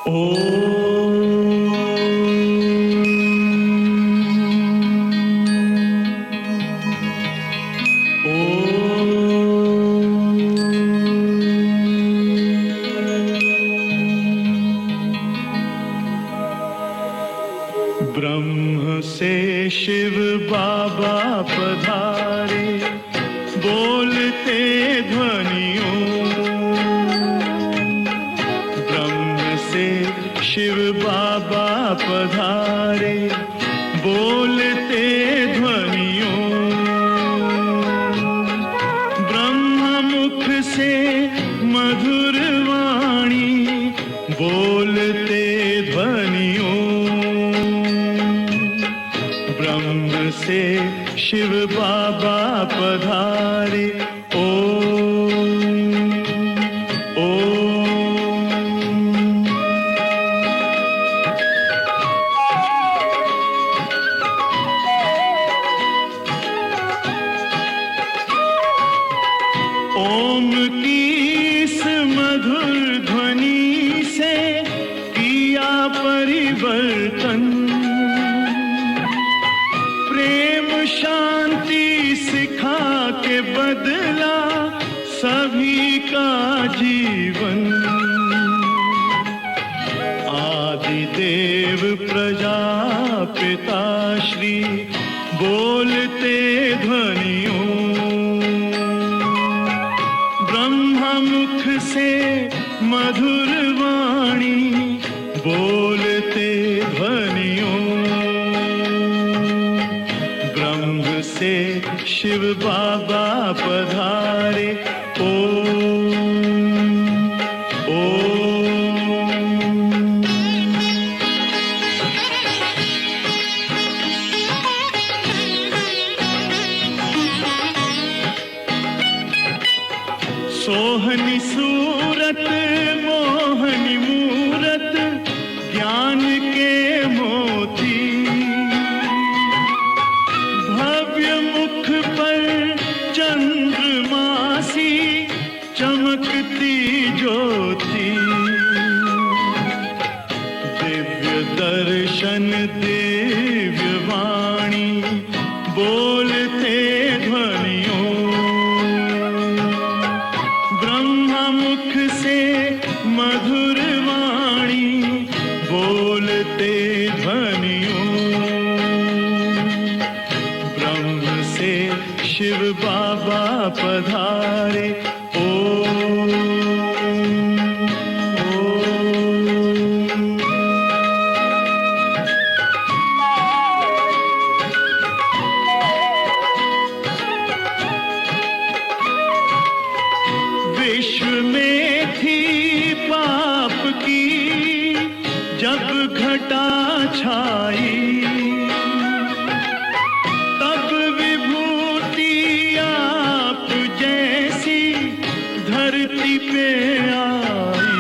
ब्रह्म से शिव बाबा पधारे, बोलते ध्वनियों। ब्रह्म से शिव बाबा पधारे, बोलते ध्वनियों। ब्रह्म मुख से मधुर वाणी, बोलते ध्वनियों। ब्रह्म से शिव बाबा पधारे, ओम ओम। ओम की इस मधुर ध्वनि से किया परिवर्तन। प्रेम शांति सिखा के बदला सभी का जीवन। आदिदेव प्रजापिता श्री बोलते ध्वनियों। ब्रह्ममुख से मधुर वाणी, बोलते ध्वनियों। ब्रह्म से शिव बाबा पधारे, ओम ओम। सोहनी सूरत मोहनी मूरत, ज्ञान के मोती। भव्य मुख पर चंद्रमासी, चमकती ज्योति। दिव्य दर्शन दिव्य वाणी, बोलते ध्वनियों। ब्रह्ममुख से मधुर वाणी, बोलते ध्वनियों। ब्रह्म से शिव बाबा पधारे, ओम ओम। विश्व में थी पाप की जब घटा छाई, तब विभूति आप जैसी धरती पे आई।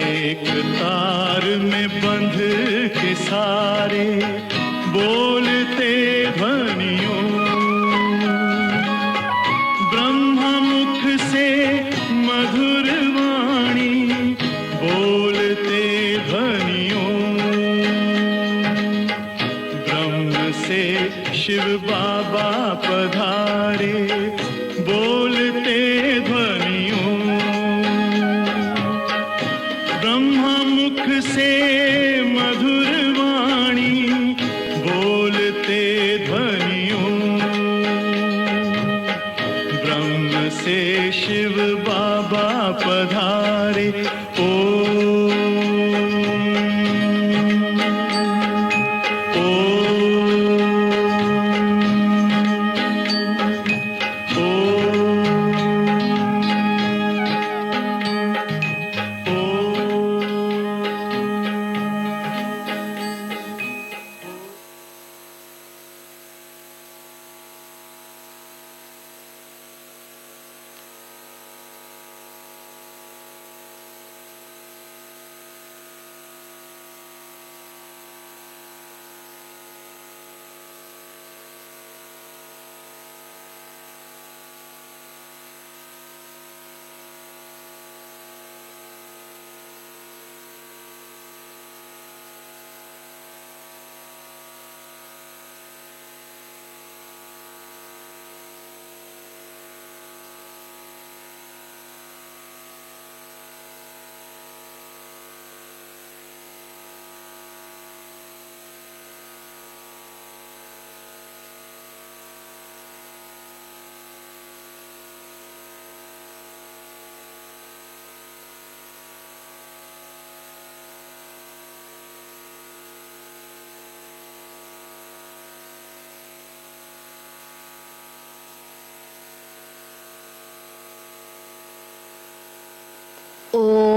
एक तार में बंध के सारे, बोलते ध्वनियों। ब्रह्ममुख से मधुर वाणी, बोलते ध्वनियों। ब्रह्म से शिव बाबा पधारे, बोलते ध्वनियों। ब्रह्ममुख से मधुर वाणी, बोलते ध्वनियों। ब्रह्म से शिव बाबा पधारे, ओम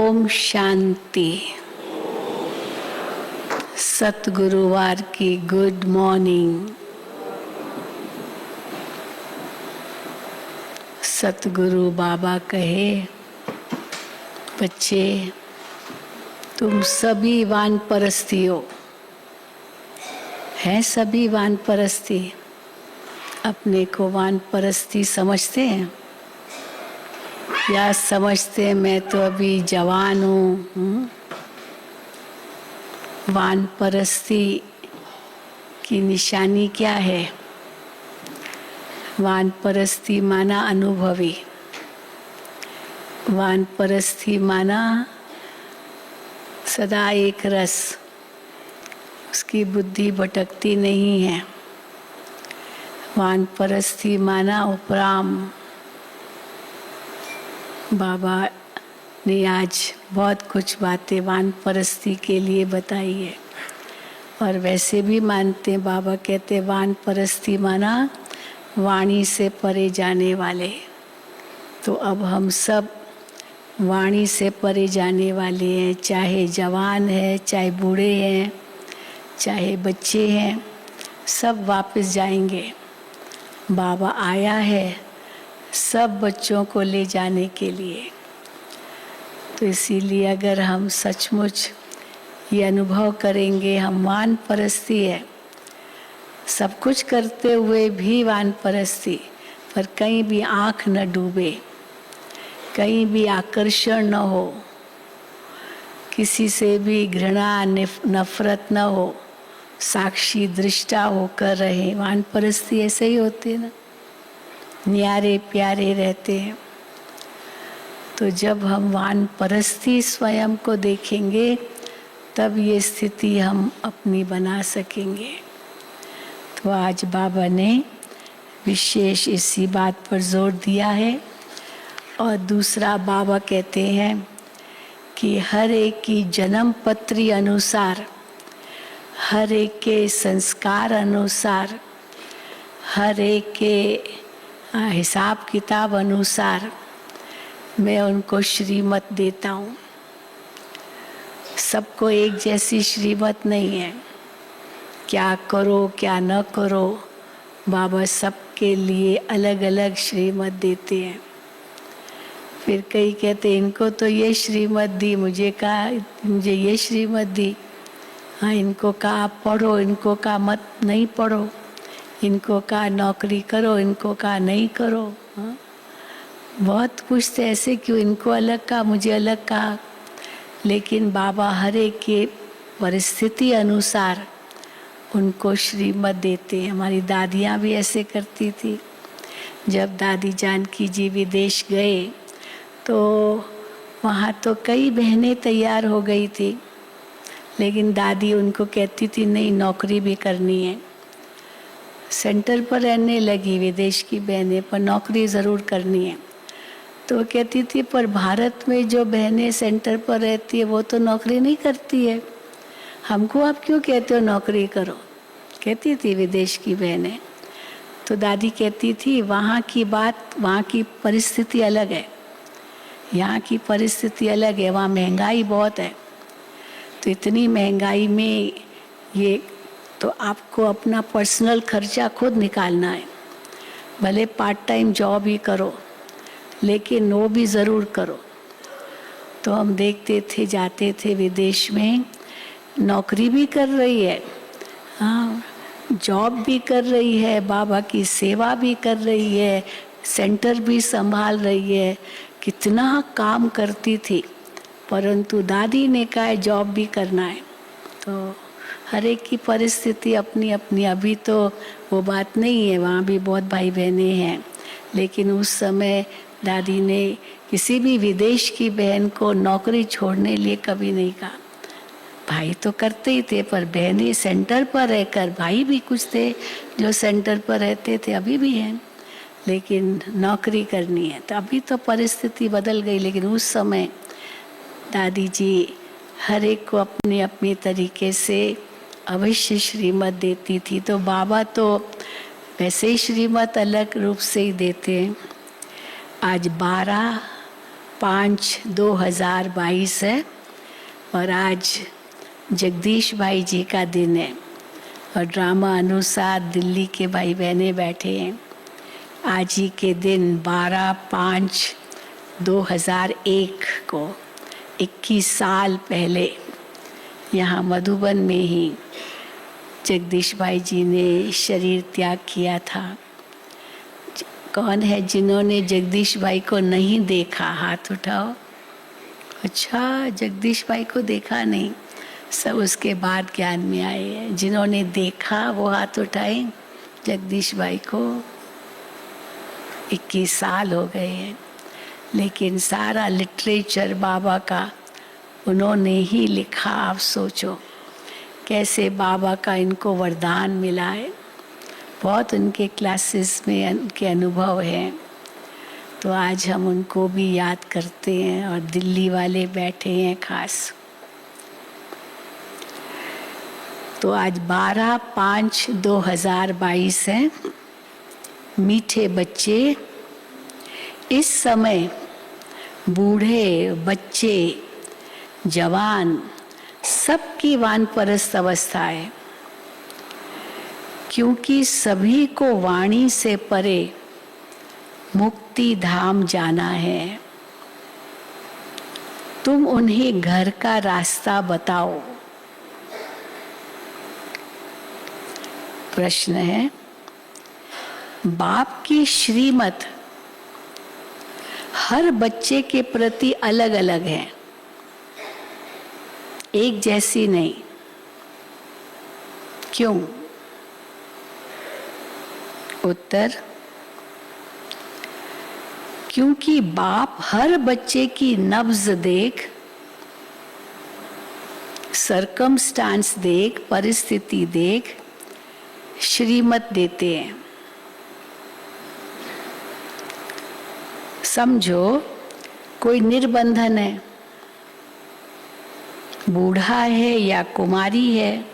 ओम शांति। सतगुरुवार की गुड मॉर्निंग। सतगुरु बाबा कहे, बच्चे तुम सभी वानप्रस्थी हो। हैं सभी वानप्रस्थी। अपने को वानप्रस्थी समझते हैं या समझते हैं मैं तो अभी जवान हूँ। वानप्रस्थी की निशानी क्या है? वानप्रस्थी माना अनुभवी। वानप्रस्थी माना सदा एक रस, उसकी बुद्धि भटकती नहीं है। वानप्रस्थी माना उपराम। बाबा ने आज बहुत कुछ बातें वानप्रस्थी के लिए बताई है और वैसे भी मानते हैं। बाबा कहते हैं वानप्रस्थी माना वाणी से परे जाने वाले। तो अब हम सब वाणी से परे जाने वाले हैं, चाहे जवान है, चाहे बूढ़े हैं, चाहे बच्चे हैं, सब वापस जाएंगे। बाबा आया है सब बच्चों को ले जाने के लिए। तो इसीलिए अगर हम सचमुच ये अनुभव करेंगे हम वानप्रस्थी है, सब कुछ करते हुए भी वानप्रस्थी, पर कहीं भी आँख न डूबे, कहीं भी आकर्षण न हो, किसी से भी घृणा नफरत न हो, साक्षी दृष्टा होकर रहे। वानप्रस्थी ऐसे ही होते ना, न्यारे प्यारे रहते हैं। तो जब हम वानप्रस्थी स्वयं को देखेंगे तब ये स्थिति हम अपनी बना सकेंगे। तो आज बाबा ने विशेष इसी बात पर जोर दिया है। और दूसरा बाबा कहते हैं कि हर एक की जन्म पत्री अनुसार, हर एक के संस्कार अनुसार, हर एक के हिसाब किताब अनुसार मैं उनको श्रीमत देता हूँ। सबको एक जैसी श्रीमत नहीं है। क्या करो क्या न करो, बाबा सबके लिए अलग अलग श्रीमत देते हैं। फिर कई कहते इनको तो ये श्रीमत दी, मुझे ये श्रीमत दी। हाँ, इनको कहा पढ़ो, इनको कहा मत नहीं पढ़ो, इनको कहा नौकरी करो, इनको कहा नहीं करो। हाँ? बहुत पूछते ऐसे क्यों, इनको अलग कहा मुझे अलग कहा। लेकिन बाबा हर एक के परिस्थिति अनुसार उनको श्रीमत देते हैं। हमारी दादियाँ भी ऐसे करती थी। जब दादी जानकी जी विदेश गए तो वहाँ तो कई बहनें तैयार हो गई थी, लेकिन दादी उनको कहती थी नहीं नौकरी भी करनी है। सेंटर पर रहने लगी विदेश की बहनें, पर नौकरी ज़रूर करनी है। तो वो कहती थी पर भारत में जो बहनें सेंटर पर रहती है वो तो नौकरी नहीं करती है, हमको आप क्यों कहते हो नौकरी करो, कहती थी विदेश की बहनें। तो दादी कहती थी वहाँ की बात, वहाँ की परिस्थिति अलग है, यहाँ की परिस्थिति अलग है, वहाँ महंगाई बहुत है। तो इतनी महंगाई में ये तो आपको अपना पर्सनल खर्चा खुद निकालना है। भले पार्ट टाइम जॉब ही करो, लेकिन वो भी ज़रूर करो। तो हम देखते थे, जाते थे विदेश में, नौकरी भी कर रही है, हाँ जॉब भी कर रही है, बाबा की सेवा भी कर रही है, सेंटर भी संभाल रही है, कितना काम करती थी। परंतु दादी ने कहा जॉब भी करना है। तो हर एक की परिस्थिति अपनी अपनी। अभी तो वो बात नहीं है, वहाँ भी बहुत भाई बहनें हैं, लेकिन उस समय दादी ने किसी भी विदेश की बहन को नौकरी छोड़ने लिए कभी नहीं कहा। भाई तो करते ही थे, पर बहनें सेंटर पर रहकर, भाई भी कुछ थे जो सेंटर पर रहते थे, अभी भी हैं, लेकिन नौकरी करनी है। तो अभी तो परिस्थिति बदल गई, लेकिन उस समय दादी जी हर एक को अपने अपने तरीके से अवश्य श्रीमत देती थी। तो बाबा तो वैसे ही श्रीमत अलग रूप से ही देते हैं। आज 12 5/5/2022 है और आज जगदीश भाई जी का दिन है और ड्रामा अनुसार दिल्ली के भाई बहने बैठे हैं। आज ही के दिन 12/5/2001 को 21 साल पहले यहाँ मधुबन में ही जगदीश भाई जी ने शरीर त्याग किया था। कौन है जिन्होंने जगदीश भाई को नहीं देखा? हाथ उठाओ। अच्छा, जगदीश भाई को देखा नहीं, सब उसके बाद ज्ञान में आए हैं। जिन्होंने देखा वो हाथ उठाए। जगदीश भाई को 21 साल हो गए हैं, लेकिन सारा लिटरेचर बाबा का उन्होंने ही लिखा। आप सोचो कैसे बाबा का इनको वरदान मिला है। बहुत उनके क्लासेस में उनके अनुभव हैं, तो आज हम उनको भी याद करते हैं और दिल्ली वाले बैठे हैं खास। तो आज 12/5/2022 है। मीठे बच्चे, इस समय बूढ़े, बच्चे, जवान सबकी वानप्रस्थ अवस्था है, क्योंकि सभी को वाणी से परे मुक्ति धाम जाना है। तुम उन्हें घर का रास्ता बताओ। प्रश्न है, बाप की श्रीमत हर बच्चे के प्रति अलग अलग है, एक जैसी नहीं। क्यों? उत्तर, क्योंकि बाप हर बच्चे की नब्ज देख, सरकमस्टांस देख, परिस्थिति देख श्रीमत देते हैं। समझो कोई निर्बंधन है, बूढ़ा है या कुमारी है,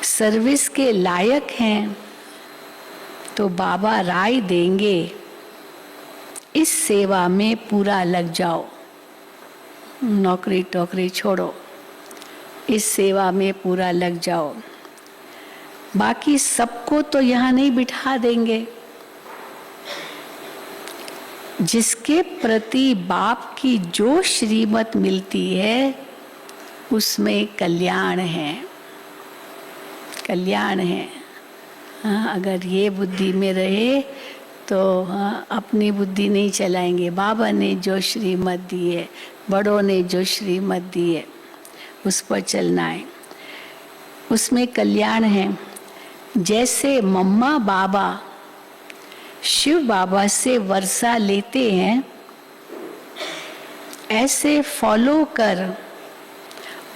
सर्विस के लायक हैं, तो बाबा राय देंगे इस सेवा में पूरा लग जाओ, नौकरी टोकरी छोड़ो, इस सेवा में पूरा लग जाओ। बाकी सबको तो यहाँ नहीं बिठा देंगे। जिसके प्रति बाप की जो श्रीमत मिलती है उसमें कल्याण है, कल्याण है। हाँ, अगर ये बुद्धि में रहे तो हाँ, अपनी बुद्धि नहीं चलाएंगे। बाबा ने जो श्रीमत दी है, बड़ों ने जो श्रीमत दी है, उस पर चलना है, उसमें कल्याण है। जैसे मम्मा बाबा शिव बाबा से वर्षा लेते हैं, ऐसे फॉलो कर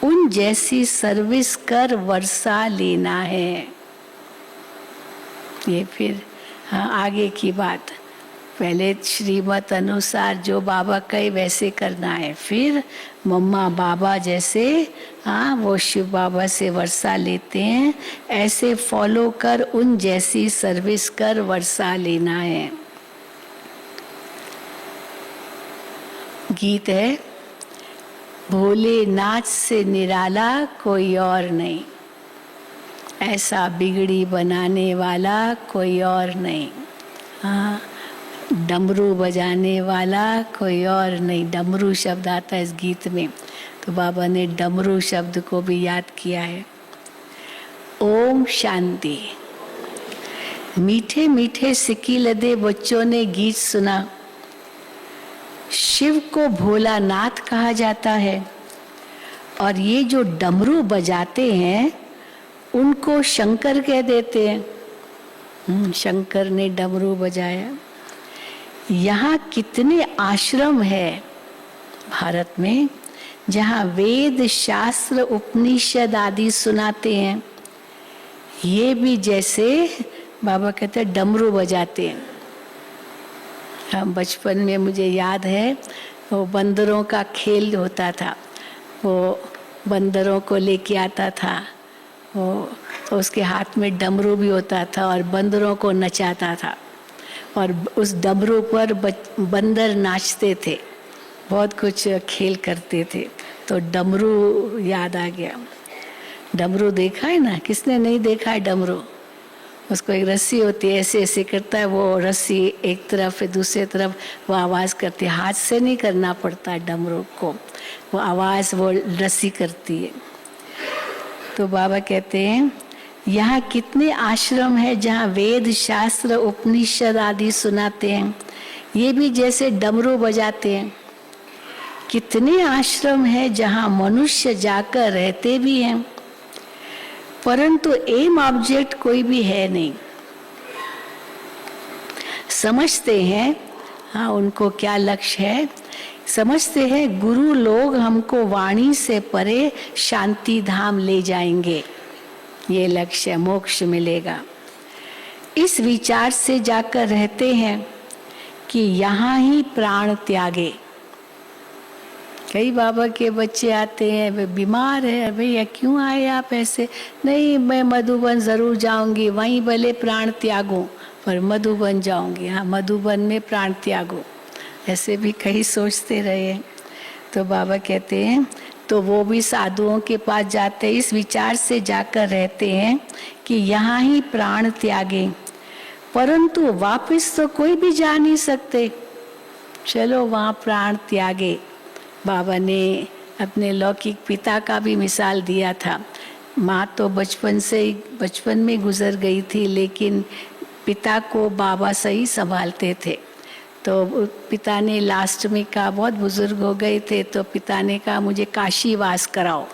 उन जैसी सर्विस कर वर्षा लेना है। ये फिर हाँ, आगे की बात। पहले श्रीमत अनुसार जो बाबा कहे वैसे करना है, फिर मम्मा बाबा जैसे हाँ वो शिव बाबा से वर्षा लेते हैं, ऐसे फॉलो कर उन जैसी सर्विस कर वर्षा लेना है। गीत है, भोलेनाथ से निराला कोई और नहीं, ऐसा बिगड़ी बनाने वाला कोई और नहीं। हाँ, डमरू बजाने वाला कोई और नहीं। डमरू शब्द आता है इस गीत में, तो बाबा ने डमरू शब्द को भी याद किया है। ओम शांति। मीठे मीठे सिक्की लदे बच्चों ने गीत सुना। शिव को भोलानाथ कहा जाता है और ये जो डमरू बजाते हैं उनको शंकर कह देते हैं। शंकर ने डमरू बजाया। यहाँ कितने आश्रम है भारत में जहाँ वेद शास्त्र उपनिषद आदि सुनाते हैं, ये भी जैसे बाबा कहते हैं डमरू बजाते हैं। हम बचपन में मुझे याद है वो बंदरों का खेल होता था, वो बंदरों को लेके आता था वो, तो उसके हाथ में डमरू भी होता था और बंदरों को नचाता था। और उस डमरू पर बंदर नाचते थे, बहुत कुछ खेल करते थे। तो डमरू याद आ गया। डमरू देखा है ना, किसने नहीं देखा है डमरू? उसको एक रस्सी होती है, ऐसे ऐसे करता है वो रस्सी, एक तरफ फिर दूसरे तरफ वो आवाज़ करती है। हाथ से नहीं करना पड़ता है डमरू को, वो आवाज़ वो रस्सी करती है। तो बाबा कहते हैं यहाँ कितने आश्रम है जहाँ वेद शास्त्र उपनिषद आदि सुनाते हैं, ये भी जैसे डमरू बजाते हैं। कितने आश्रम है जहाँ मनुष्य जाकर रहते भी हैं, परंतु एम ऑब्जेक्ट कोई भी है नहीं। समझते हैं हाँ उनको क्या लक्ष्य है, समझते हैं गुरु लोग हमको वाणी से परे शांति धाम ले जाएंगे, ये लक्ष्य है, मोक्ष मिलेगा। इस विचार से जाकर रहते हैं कि यहाँ ही प्राण त्यागे। कई बाबा के बच्चे आते हैं, वे बीमार है, भैया क्यों आए आप ऐसे? नहीं मैं मधुबन जरूर जाऊंगी, वहीं भले प्राण त्यागूं, पर मधुबन जाऊंगी। हाँ मधुबन में प्राण त्यागो, ऐसे भी कई सोचते रहे। तो बाबा कहते हैं तो वो भी साधुओं के पास जाते हैं, इस विचार से जाकर रहते हैं कि यहाँ ही प्राण त्यागे, परंतु वापस तो कोई भी जा नहीं सकते। चलो वहाँ प्राण त्यागे। बाबा ने अपने लौकिक पिता का भी मिसाल दिया था। माँ तो बचपन में गुजर गई थी, लेकिन पिता को बाबा सही संभालते थे। तो पिता ने लास्ट में कहा, बहुत बुजुर्ग हो गए थे, तो पिता ने कहा मुझे काशी वास कराओ,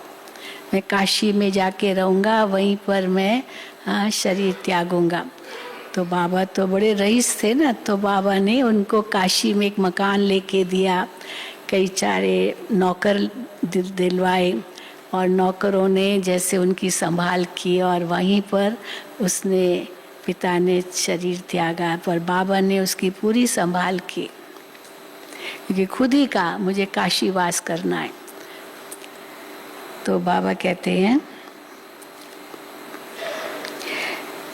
मैं काशी में जाके रहूँगा, वहीं पर मैं शरीर त्यागूंगा। तो बाबा तो बड़े रईस थे ना, तो बाबा ने उनको काशी में एक मकान लेके दिया, कई सारे नौकर दिलवाए और नौकरों ने जैसे उनकी संभाल की, और वहीं पर उसने पिता ने शरीर त्यागा, पर बाबा ने उसकी पूरी संभाल की, क्योंकि खुद ही कहा मुझे काशी वास करना है। तो बाबा कहते हैं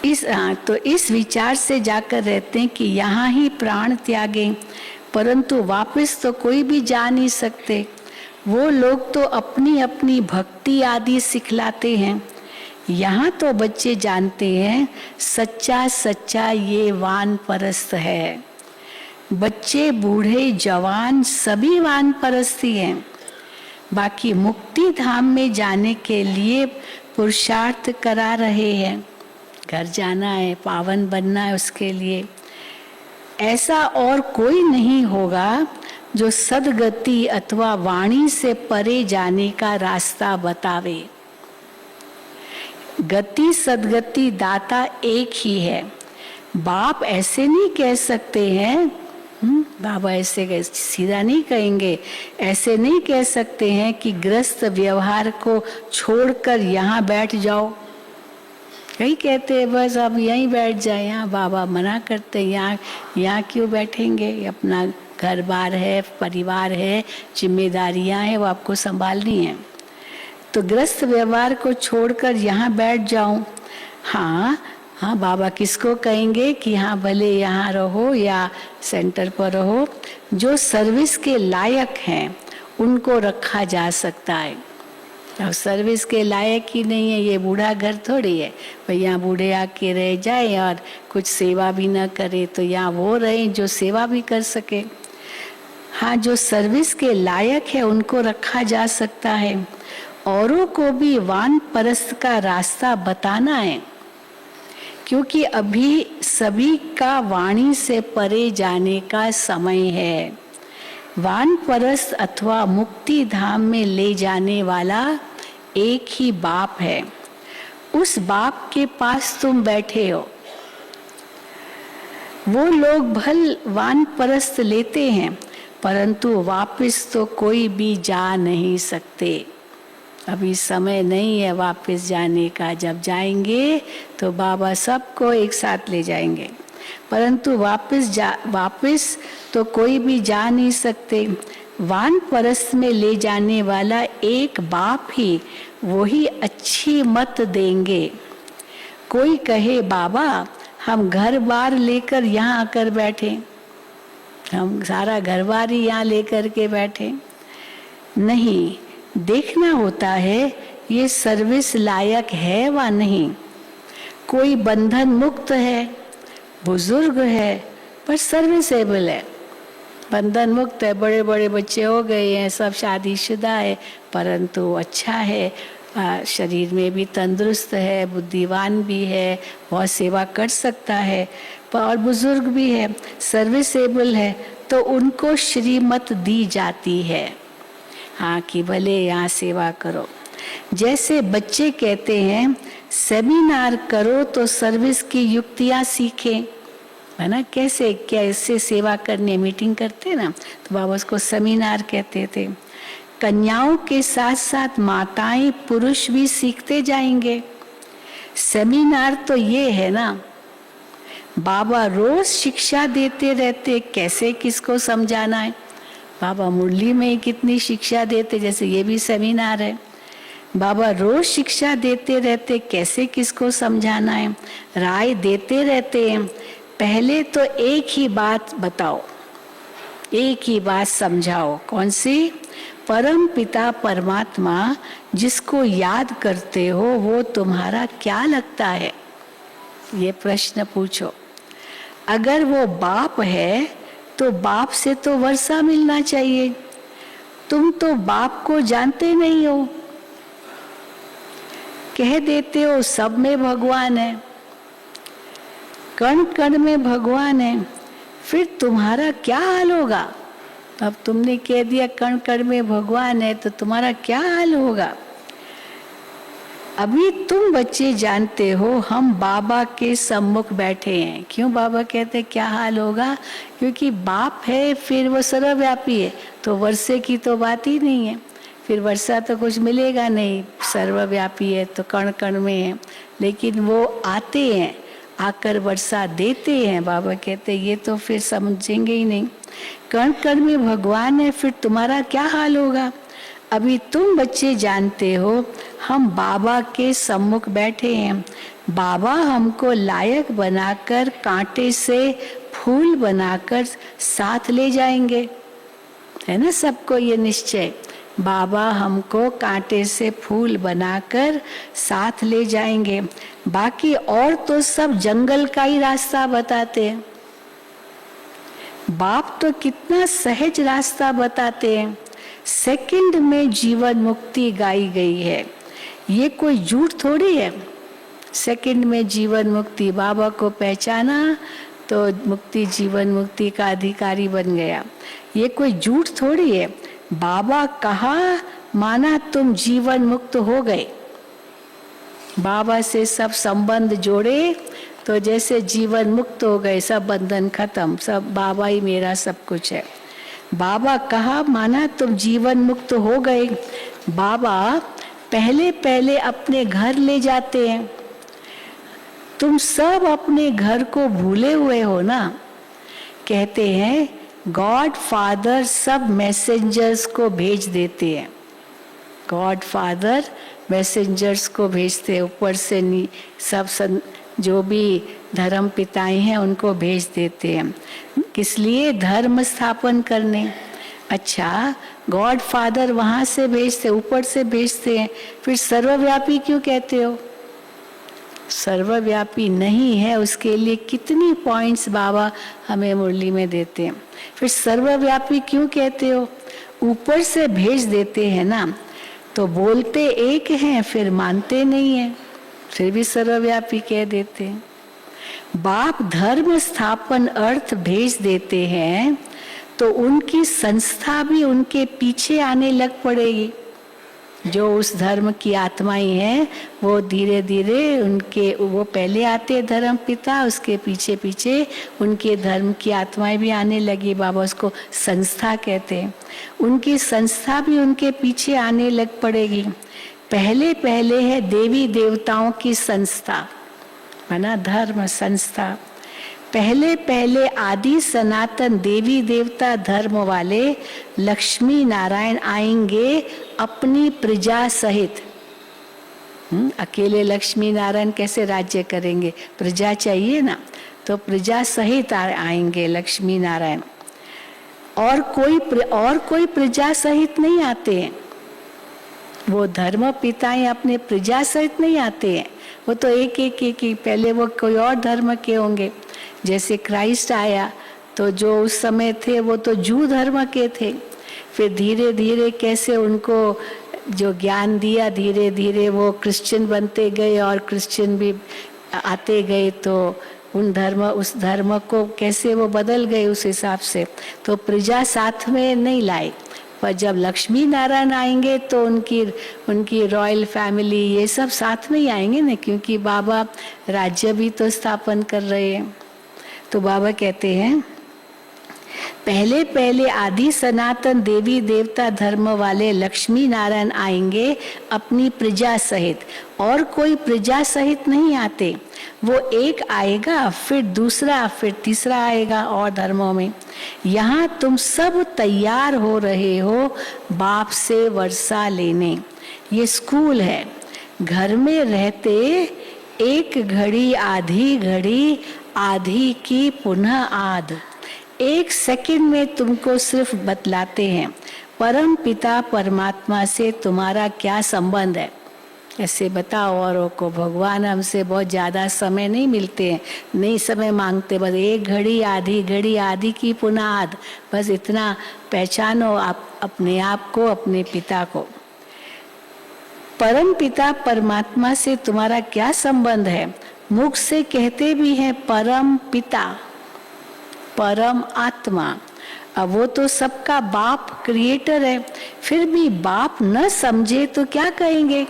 इस विचार से जाकर रहते हैं कि यहाँ ही प्राण त्यागे, परंतु वापस तो कोई भी जा नहीं सकते। वो लोग तो अपनी अपनी भक्ति आदि सिखलाते हैं। यहाँ तो बच्चे जानते हैं सच्चा सच्चा ये वानप्रस्थ है। बच्चे बूढ़े जवान सभी वानप्रस्थी हैं। बाकी मुक्ति धाम में जाने के लिए पुरुषार्थ करा रहे हैं, घर जाना है, पावन बनना है, उसके लिए ऐसा और कोई नहीं होगा जो सदगति अथवा वाणी से परे जाने का रास्ता बतावे। गति सदगति दाता एक ही है। बाप ऐसे नहीं कह सकते हैं, बाबा ऐसे सीधा नहीं कहेंगे, ऐसे नहीं कह सकते हैं कि गृहस्थ व्यवहार को छोड़कर यहाँ बैठ जाओ। कई कहते हैं बस अब यहीं बैठ जाए, यहाँ बाबा मना करते हैं, यहाँ क्यों बैठेंगे, अपना घर बार है, परिवार है, जिम्मेदारियां हैं, वो आपको संभालनी है। तो गृहस्थ व्यवहार को छोड़कर यहाँ बैठ जाऊं, हाँ बाबा किसको कहेंगे कि हाँ भले यहाँ रहो या सेंटर पर रहो। जो सर्विस के लायक हैं उनको रखा जा सकता है। अब सर्विस के लायक ही नहीं है, ये बूढ़ा घर थोड़ी है भाई यहाँ बूढ़े आके रह जाए और कुछ सेवा भी ना करे, तो यहाँ वो रहे जो सेवा भी कर सके। हाँ जो सर्विस के लायक है उनको रखा जा सकता है। औरों को भी वानप्रस्थ का रास्ता बताना है, क्योंकि अभी सभी का वाणी से परे जाने का समय है। वानप्रस्थ अथवा मुक्ति धाम में ले जाने वाला एक ही बाप है। उस बाप के पास तुम बैठे हो। वो लोग भल वानप्रस्थ लेते हैं, परंतु वापस तो कोई भी जा नहीं सकते। अभी समय नहीं है वापस जाने का। जब जाएंगे तो बाबा सबको एक साथ ले जाएंगे, परंतु वापस तो कोई भी जा नहीं सकते। वानप्रस्थ में ले जाने वाला एक बाप ही वही अच्छी मत देंगे। कोई कहे बाबा हम घर बार लेकर यहाँ आकर बैठे, हम सारा घर बार ही यहाँ लेकर के बैठे। नहीं, देखना होता है ये सर्विस लायक है वा नहीं। कोई बंधन मुक्त है, बुजुर्ग है, पर सर्विसेबल है। बंधन मुक्त है, बड़े बड़े बच्चे हो गए हैं, सब शादीशुदा है, परंतु अच्छा है, शरीर में भी तंदुरुस्त है, बुद्धिवान भी है, बहुत सेवा कर सकता है, और बुजुर्ग भी है, सर्विसेबल है, तो उनको श्रीमत दी जाती है। हाँ कि भले यहाँ सेवा करो। जैसे बच्चे कहते हैं सेमिनार करो तो सर्विस की युक्तियाँ सीखें, है ना, कैसे कैसे सेवा करनी, मीटिंग करते ना, तो बाबा उसको सेमिनार कहते थे। कन्याओं के साथ साथ माताएं पुरुष भी सीखते जाएंगे। सेमिनार तो ये है ना, बाबा रोज शिक्षा देते रहते, कैसे किसको समझाना है। बाबा मुरली में कितनी शिक्षा देते, जैसे ये भी सेमिनार है। बाबा रोज शिक्षा देते रहते, कैसे किसको समझाना है, राय देते रहते हैं। पहले तो एक ही बात बताओ, एक ही बात समझाओ, कौन सी? परम पिता परमात्मा जिसको याद करते हो वो तुम्हारा क्या लगता है, ये प्रश्न पूछो। अगर वो बाप है तो बाप से तो वर्षा मिलना चाहिए। तुम तो बाप को जानते नहीं हो, कह देते हो सब में भगवान है, कण कण में भगवान है, फिर तुम्हारा क्या हाल होगा? अब तुमने कह दिया कण कण में भगवान है, तो तुम्हारा क्या हाल होगा? अभी तुम बच्चे जानते हो हम बाबा के सम्मुख बैठे हैं। क्यों बाबा कहते क्या हाल होगा? क्योंकि बाप है, फिर वो सर्वव्यापी है, तो वर्षे की तो बात ही नहीं है, फिर वर्षा तो कुछ मिलेगा नहीं। सर्वव्यापी है तो कण कण में है, लेकिन वो आते हैं, आकर वर्षा देते हैं। बाबा कहते ये तो फिर समझेंगे ही नहीं। कण कण में भगवान है, फिर तुम्हारा क्या हाल होगा? अभी तुम बच्चे जानते हो हम बाबा के सम्मुख बैठे हैं, बाबा हमको लायक बनाकर कांटे से फूल बनाकर साथ ले जाएंगे, है ना, सबको ये निश्चय। बाबा हमको कांटे से फूल बनाकर साथ ले जाएंगे। बाकी और तो सब जंगल का ही रास्ता बताते हैं। बाप तो कितना सहज रास्ता बताते हैं। सेकंड में जीवन मुक्ति गाई गई है, ये कोई झूठ थोड़ी है। सेकंड में जीवन मुक्ति, बाबा को पहचाना तो मुक्ति, जीवन मुक्ति का अधिकारी बन गया, ये कोई झूठ थोड़ी है। बाबा कहा माना तुम जीवन मुक्त हो गए। बाबा से सब संबंध जोड़े तो जैसे जीवन मुक्त हो गए, सब बंधन खत्म, सब बाबा ही मेरा सब कुछ है। बाबा कहा माना तुम जीवन मुक्त हो गए। बाबा पहले पहले अपने घर ले जाते हैं। तुम सब अपने घर को भूले हुए हो ना। कहते हैं गॉड फादर सब मैसेंजर्स को भेज देते हैं। गॉड फादर मैसेंजर्स को भेजते हैं, ऊपर से सब जो भी धर्म पिताएं हैं उनको भेज देते हैं। किस लिए? धर्म स्थापन करने। अच्छा, गॉड फादर वहाँ से भेजते, ऊपर से भेजते हैं, फिर सर्वव्यापी क्यों कहते हो? सर्वव्यापी नहीं है, उसके लिए कितनी पॉइंट्स बाबा हमें मुरली में देते हैं। फिर सर्वव्यापी क्यों कहते हो? ऊपर से भेज देते हैं ना, तो बोलते एक हैं फिर मानते नहीं हैं, फिर भी सर्वव्यापी कह देते हैं। बाप धर्म स्थापन अर्थ भेज देते हैं तो उनकी संस्था भी उनके पीछे आने लग पड़ेगी। जो उस धर्म की आत्माएं हैं वो धीरे धीरे उनके, वो पहले आते धर्म पिता, उसके पीछे पीछे उनके धर्म की आत्माएं भी आने लगी। बाबा उसको संस्था कहते हैं। उनकी संस्था भी उनके पीछे आने लग पड़ेगी। पहले पहले है देवी देवताओं की संस्था, है ना, धर्म संस्था। पहले पहले आदि सनातन देवी देवता धर्म वाले लक्ष्मी नारायण आएंगे अपनी प्रजा सहित। अकेले लक्ष्मी नारायण कैसे राज्य करेंगे? प्रजा चाहिए ना, तो प्रजा सहित आएंगे लक्ष्मी नारायण। और कोई प्रजा सहित नहीं आते हैं। वो धर्म पिताएं अपने प्रजा सहित नहीं आते हैं। वो तो एक पहले वो कोई और धर्म के होंगे। जैसे क्राइस्ट आया तो जो उस समय थे वो तो जू धर्म के थे। फिर धीरे धीरे कैसे उनको जो ज्ञान दिया, धीरे धीरे वो क्रिश्चियन बनते गए और क्रिश्चियन भी आते गए। तो उस धर्म को कैसे वो बदल गए उस हिसाब से। तो प्रजा साथ में नहीं लाए, पर जब लक्ष्मी नारायण आएंगे तो उनकी रॉयल फैमिली ये सब साथ में ही आएंगे ना, क्योंकि बाबा राज्य भी तो स्थापन कर रहे हैं। तो बाबा कहते हैं पहले पहले आदि सनातन देवी देवता धर्म वाले लक्ष्मी नारायण आएंगे अपनी प्रजा सहित, और कोई प्रजा सहित नहीं आते। वो एक आएगा, फिर दूसरा, फिर तीसरा आएगा और धर्मों में। यहाँ तुम सब तैयार हो रहे हो बाप से वर्षा लेने। ये स्कूल है। घर में रहते एक घड़ी आधी की पुनः आध। एक सेकंड में तुमको सिर्फ बतलाते हैं परम पिता परमात्मा से तुम्हारा क्या संबंध है। ऐसे बताओ औरों को। भगवान हमसे बहुत ज़्यादा समय नहीं मिलते हैं, नहीं समय मांगते। बस एक घड़ी आधी की पुनः आध, बस इतना पहचानो आप अपने आप को, अपने पिता को। परम पिता परमात्मा से तुम्हारा क्या संबंध है? मुख से कहते भी हैं परम पिता, परम आत्मा। अब वो तो सबका बाप, क्रिएटर है। फिर भी बाप न समझे तो क्या कहेंगे?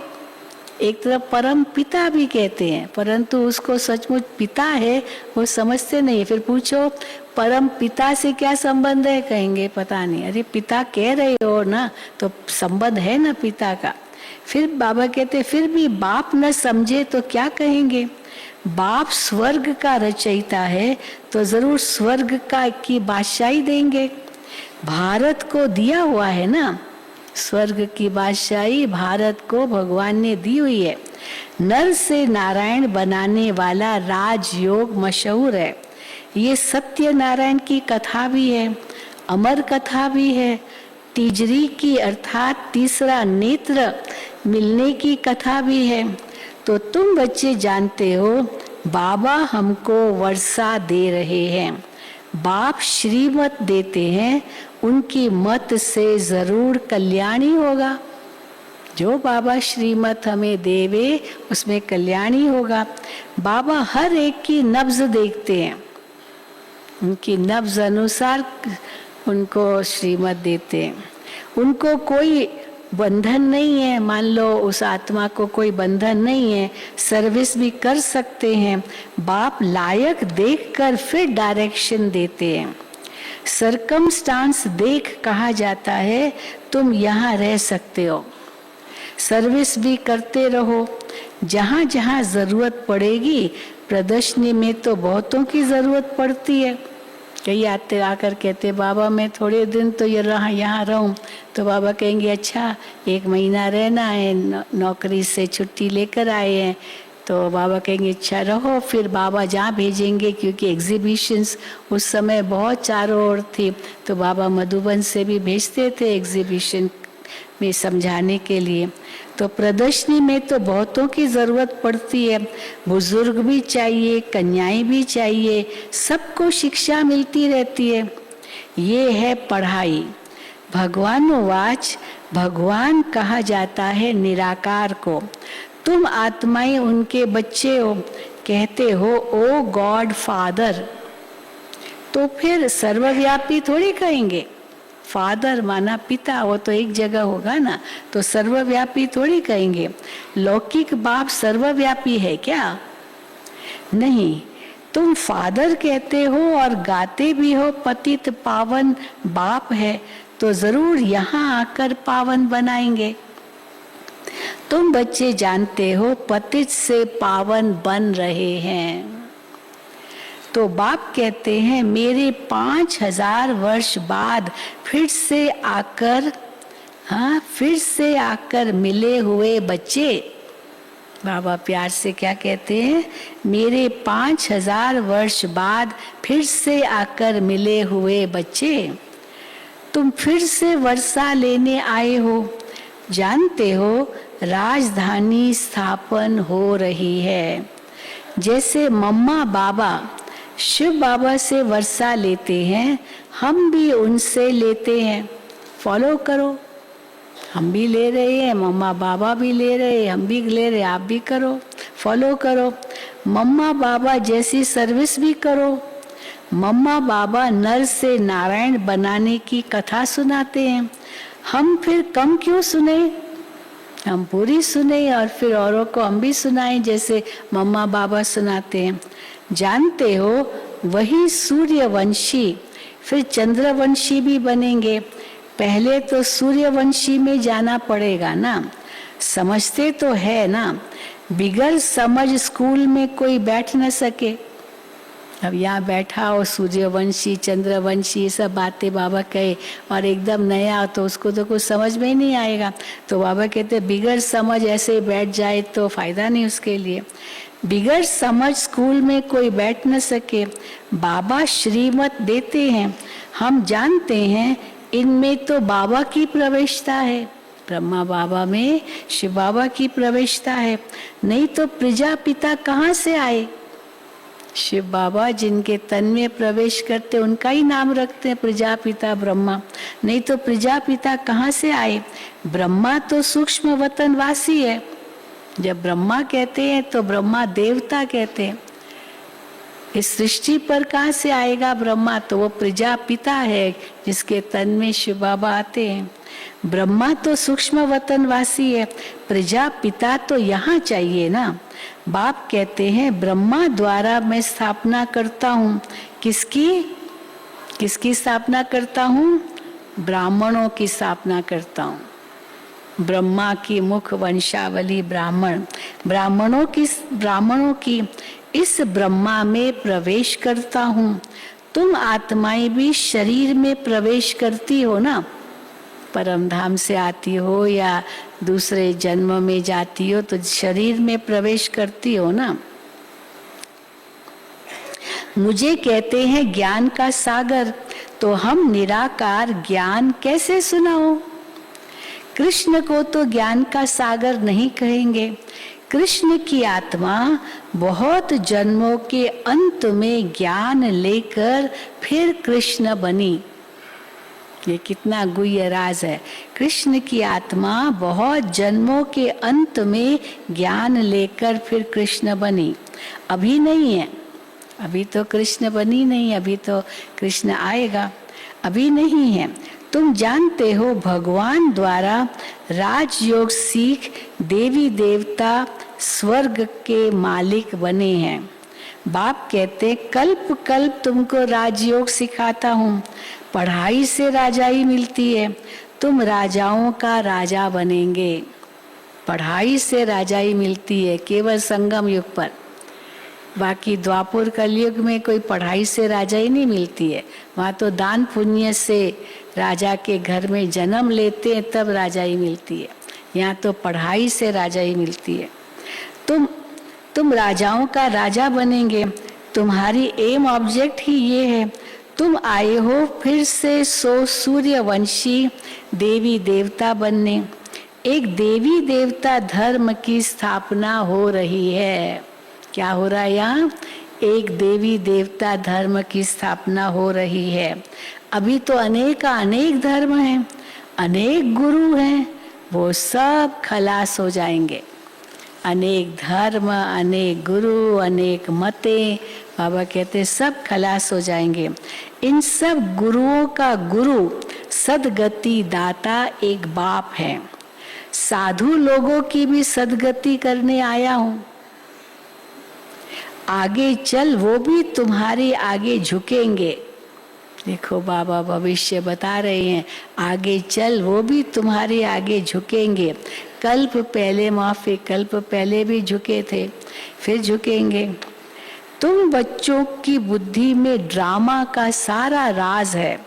एक तरफ परम पिता भी कहते हैं, परंतु उसको सचमुच पिता है वो समझते नहीं। फिर पूछो परम पिता से क्या संबंध है, कहेंगे पता नहीं। अरे पिता कह रहे हो ना, तो संबंध है ना पिता का। फिर बाबा कहते फिर भी बाप न समझे तो क्या कहेंगे? बाप स्वर्ग का रचयिता है तो जरूर स्वर्ग की बादशाही देंगे। भारत को दिया हुआ है ना, स्वर्ग की बादशाही भारत को भगवान ने दी हुई है। नर से नारायण बनाने वाला राजयोग मशहूर है। ये सत्य नारायण की कथा भी है, अमर कथा भी है। तीजरी की अर्थात तीसरा नेत्र मिलने की कथा भी है। तो तुम बच्चे जानते हो बाबा हमको वर्षा दे रहे हैं। बाप श्रीमत देते हैं, उनकी मत से जरूर कल्याणी होगा। जो बाबा श्रीमत हमें देवे उसमें कल्याणी होगा। बाबा हर एक की नब्ज देखते हैं, उनकी नब्ज अनुसार उनको श्रीमत देते हैं। उनको कोई बंधन नहीं है। मान लो उस आत्मा को कोई बंधन नहीं है, सर्विस भी कर सकते हैं। बाप लायक देखकर फिर डायरेक्शन देते हैं। सरकमस्टांस देख कहा जाता है तुम यहाँ रह सकते हो, सर्विस भी करते रहो। जहाँ जहाँ जरूरत पड़ेगी, प्रदर्शनी में तो बहुतों की जरूरत पड़ती है। कई आते आकर कहते बाबा मैं थोड़े दिन तो यहाँ रहूं। तो बाबा कहेंगे अच्छा 1 महीना रहना है, नौकरी से छुट्टी लेकर आए हैं। तो बाबा कहेंगे अच्छा रहो। फिर बाबा जहाँ भेजेंगे, क्योंकि एग्जीबिशंस उस समय बहुत चारों ओर थी, तो बाबा मधुबन से भी भेजते थे एग्जीबिशन में समझाने के लिए। तो प्रदर्शनी में तो बहुतों की जरूरत पड़ती है। बुजुर्ग भी चाहिए, कन्याएं भी चाहिए, सबको शिक्षा मिलती रहती है। ये है पढ़ाई। भगवानुवाच, भगवान कहा जाता है निराकार को। तुम आत्माएं उनके बच्चे हो, कहते हो ओ गॉड फादर। तो फिर सर्वव्यापी थोड़ी कहेंगे। फादर माना पिता, वो तो एक जगह होगा ना, तो सर्वव्यापी थोड़ी कहेंगे। लौकिक बाप सर्वव्यापी है क्या? नहीं। तुम फादर कहते हो और गाते भी हो पतित पावन बाप है, तो जरूर यहाँ आकर पावन बनाएंगे। तुम बच्चे जानते हो पतित से पावन बन रहे हैं। तो बाप कहते हैं मेरे 5000 वर्ष बाद फिर से आकर मिले हुए बच्चे, बाबा प्यार से क्या कहते हैं, मेरे 5000 वर्ष बाद फिर से आकर मिले हुए बच्चे, तुम फिर से वर्षा लेने आए हो। जानते हो राजधानी स्थापन हो रही है। जैसे मम्मा बाबा शिव बाबा से वर्षा लेते हैं, हम भी उनसे लेते हैं। फॉलो करो, हम भी ले रहे हैं, मम्मा बाबा भी ले रहे हैं, हम भी ले रहे हैं, आप भी करो, फॉलो करो। मम्मा बाबा जैसी सर्विस भी करो। मम्मा बाबा नर से नारायण बनाने की कथा सुनाते हैं, हम फिर कम क्यों सुने, हम पूरी सुने और फिर औरों को हम भी सुनाएं जैसे मम्मा बाबा सुनाते हैं। जानते हो वही सूर्यवंशी फिर चंद्रवंशी भी बनेंगे। पहले तो सूर्यवंशी में जाना पड़ेगा ना, समझते तो है ना, बिगर समझ स्कूल में कोई बैठ न सके। अब यहाँ बैठा हो सूर्यवंशी चंद्रवंशी ये सब बातें बाबा कहे और एकदम नया तो उसको तो कुछ समझ में ही नहीं आएगा। तो बाबा कहते बिगर समझ ऐसे बैठ जाए तो फायदा नहीं उसके लिए। बिगर समझ स्कूल में कोई बैठ न सके। बाबा श्रीमत देते हैं, हम जानते हैं इनमें तो बाबा की प्रवेशता है, ब्रह्मा बाबा में शिव बाबा की प्रवेशता है, नहीं तो प्रजापिता कहाँ से आए। शिव बाबा जिनके तन में प्रवेश करते उनका ही नाम रखते हैं प्रजापिता ब्रह्मा, नहीं तो प्रजापिता कहाँ से आए। ब्रह्मा तो सूक्ष्म वतनवासी है। जब ब्रह्मा कहते हैं तो ब्रह्मा देवता कहते हैं। इस सृष्टि पर कहाँ से आएगा ब्रह्मा, तो वो प्रजापिता है जिसके तन में शिव बाबा आते हैं। ब्रह्मा तो सूक्ष्म वतनवासी है, प्रजापिता तो यहाँ चाहिए ना। बाप कहते हैं ब्रह्मा द्वारा मैं स्थापना करता हूँ। किसकी स्थापना करता हूँ, ब्राह्मणों की स्थापना करता हूँ। ब्रह्मा की मुख वंशावली ब्राह्मणों की इस ब्रह्मा में प्रवेश करता हूँ। तुम आत्माएं भी शरीर में प्रवेश करती हो ना, परम धाम से आती हो या दूसरे जन्म में जाती हो तो शरीर में प्रवेश करती हो ना। मुझे कहते हैं ज्ञान का सागर, तो हम निराकार ज्ञान कैसे सुनाओ। कृष्ण को तो ज्ञान का सागर नहीं कहेंगे। कृष्ण की आत्मा बहुत जन्मों के अंत में ज्ञान लेकर फिर कृष्ण बनी। ये कितना गुह्य राज है। कृष्ण की आत्मा बहुत जन्मों के अंत में ज्ञान लेकर फिर कृष्ण बनी। अभी नहीं है, अभी तो कृष्ण बनी नहीं, अभी तो कृष्ण आएगा, अभी नहीं है। तुम जानते हो भगवान द्वारा राजयोग सीख देवी देवता स्वर्ग के मालिक बने हैं। बाप कहते कल्प कल्प तुमको राजयोग सिखाता हूँ। पढ़ाई से राजाई मिलती है, तुम राजाओं का राजा बनेंगे। पढ़ाई से राजाई मिलती है केवल संगम युग पर, बाकी द्वापर कलयुग में कोई पढ़ाई से राजाई नहीं मिलती है। वहाँ तो दान पुण्य से राजा के घर में जन्म लेते हैं तब राजाई मिलती है, यहाँ तो पढ़ाई से राजाई मिलती है। तुम राजाओं का राजा बनेंगे। तुम्हारी एम ऑब्जेक्ट ही ये है। तुम आए हो फिर से सूर्यवंशी देवी देवता बनने। एक देवी देवता धर्म की स्थापना हो रही है। क्या हो रहा है यहाँ, एक देवी देवता धर्म की स्थापना हो रही है। अभी तो अनेक धर्म हैं, अनेक गुरु हैं, वो सब खलास हो जाएंगे। अनेक धर्म, अनेक गुरु, अनेक मतें, बाबा कहते सब खलास हो जाएंगे। इन सब गुरुओं का गुरु सदगति दाता एक बाप है। साधु लोगों की भी सदगति करने आया हूँ। आगे चल वो भी तुम्हारे आगे झुकेंगे। देखो बाबा भविष्य बता रहे हैं, आगे चल वो भी तुम्हारे आगे झुकेंगे। कल्प पहले माफी, कल्प पहले भी झुके थे, फिर झुकेंगे। तुम बच्चों की बुद्धि में ड्रामा का सारा राज है।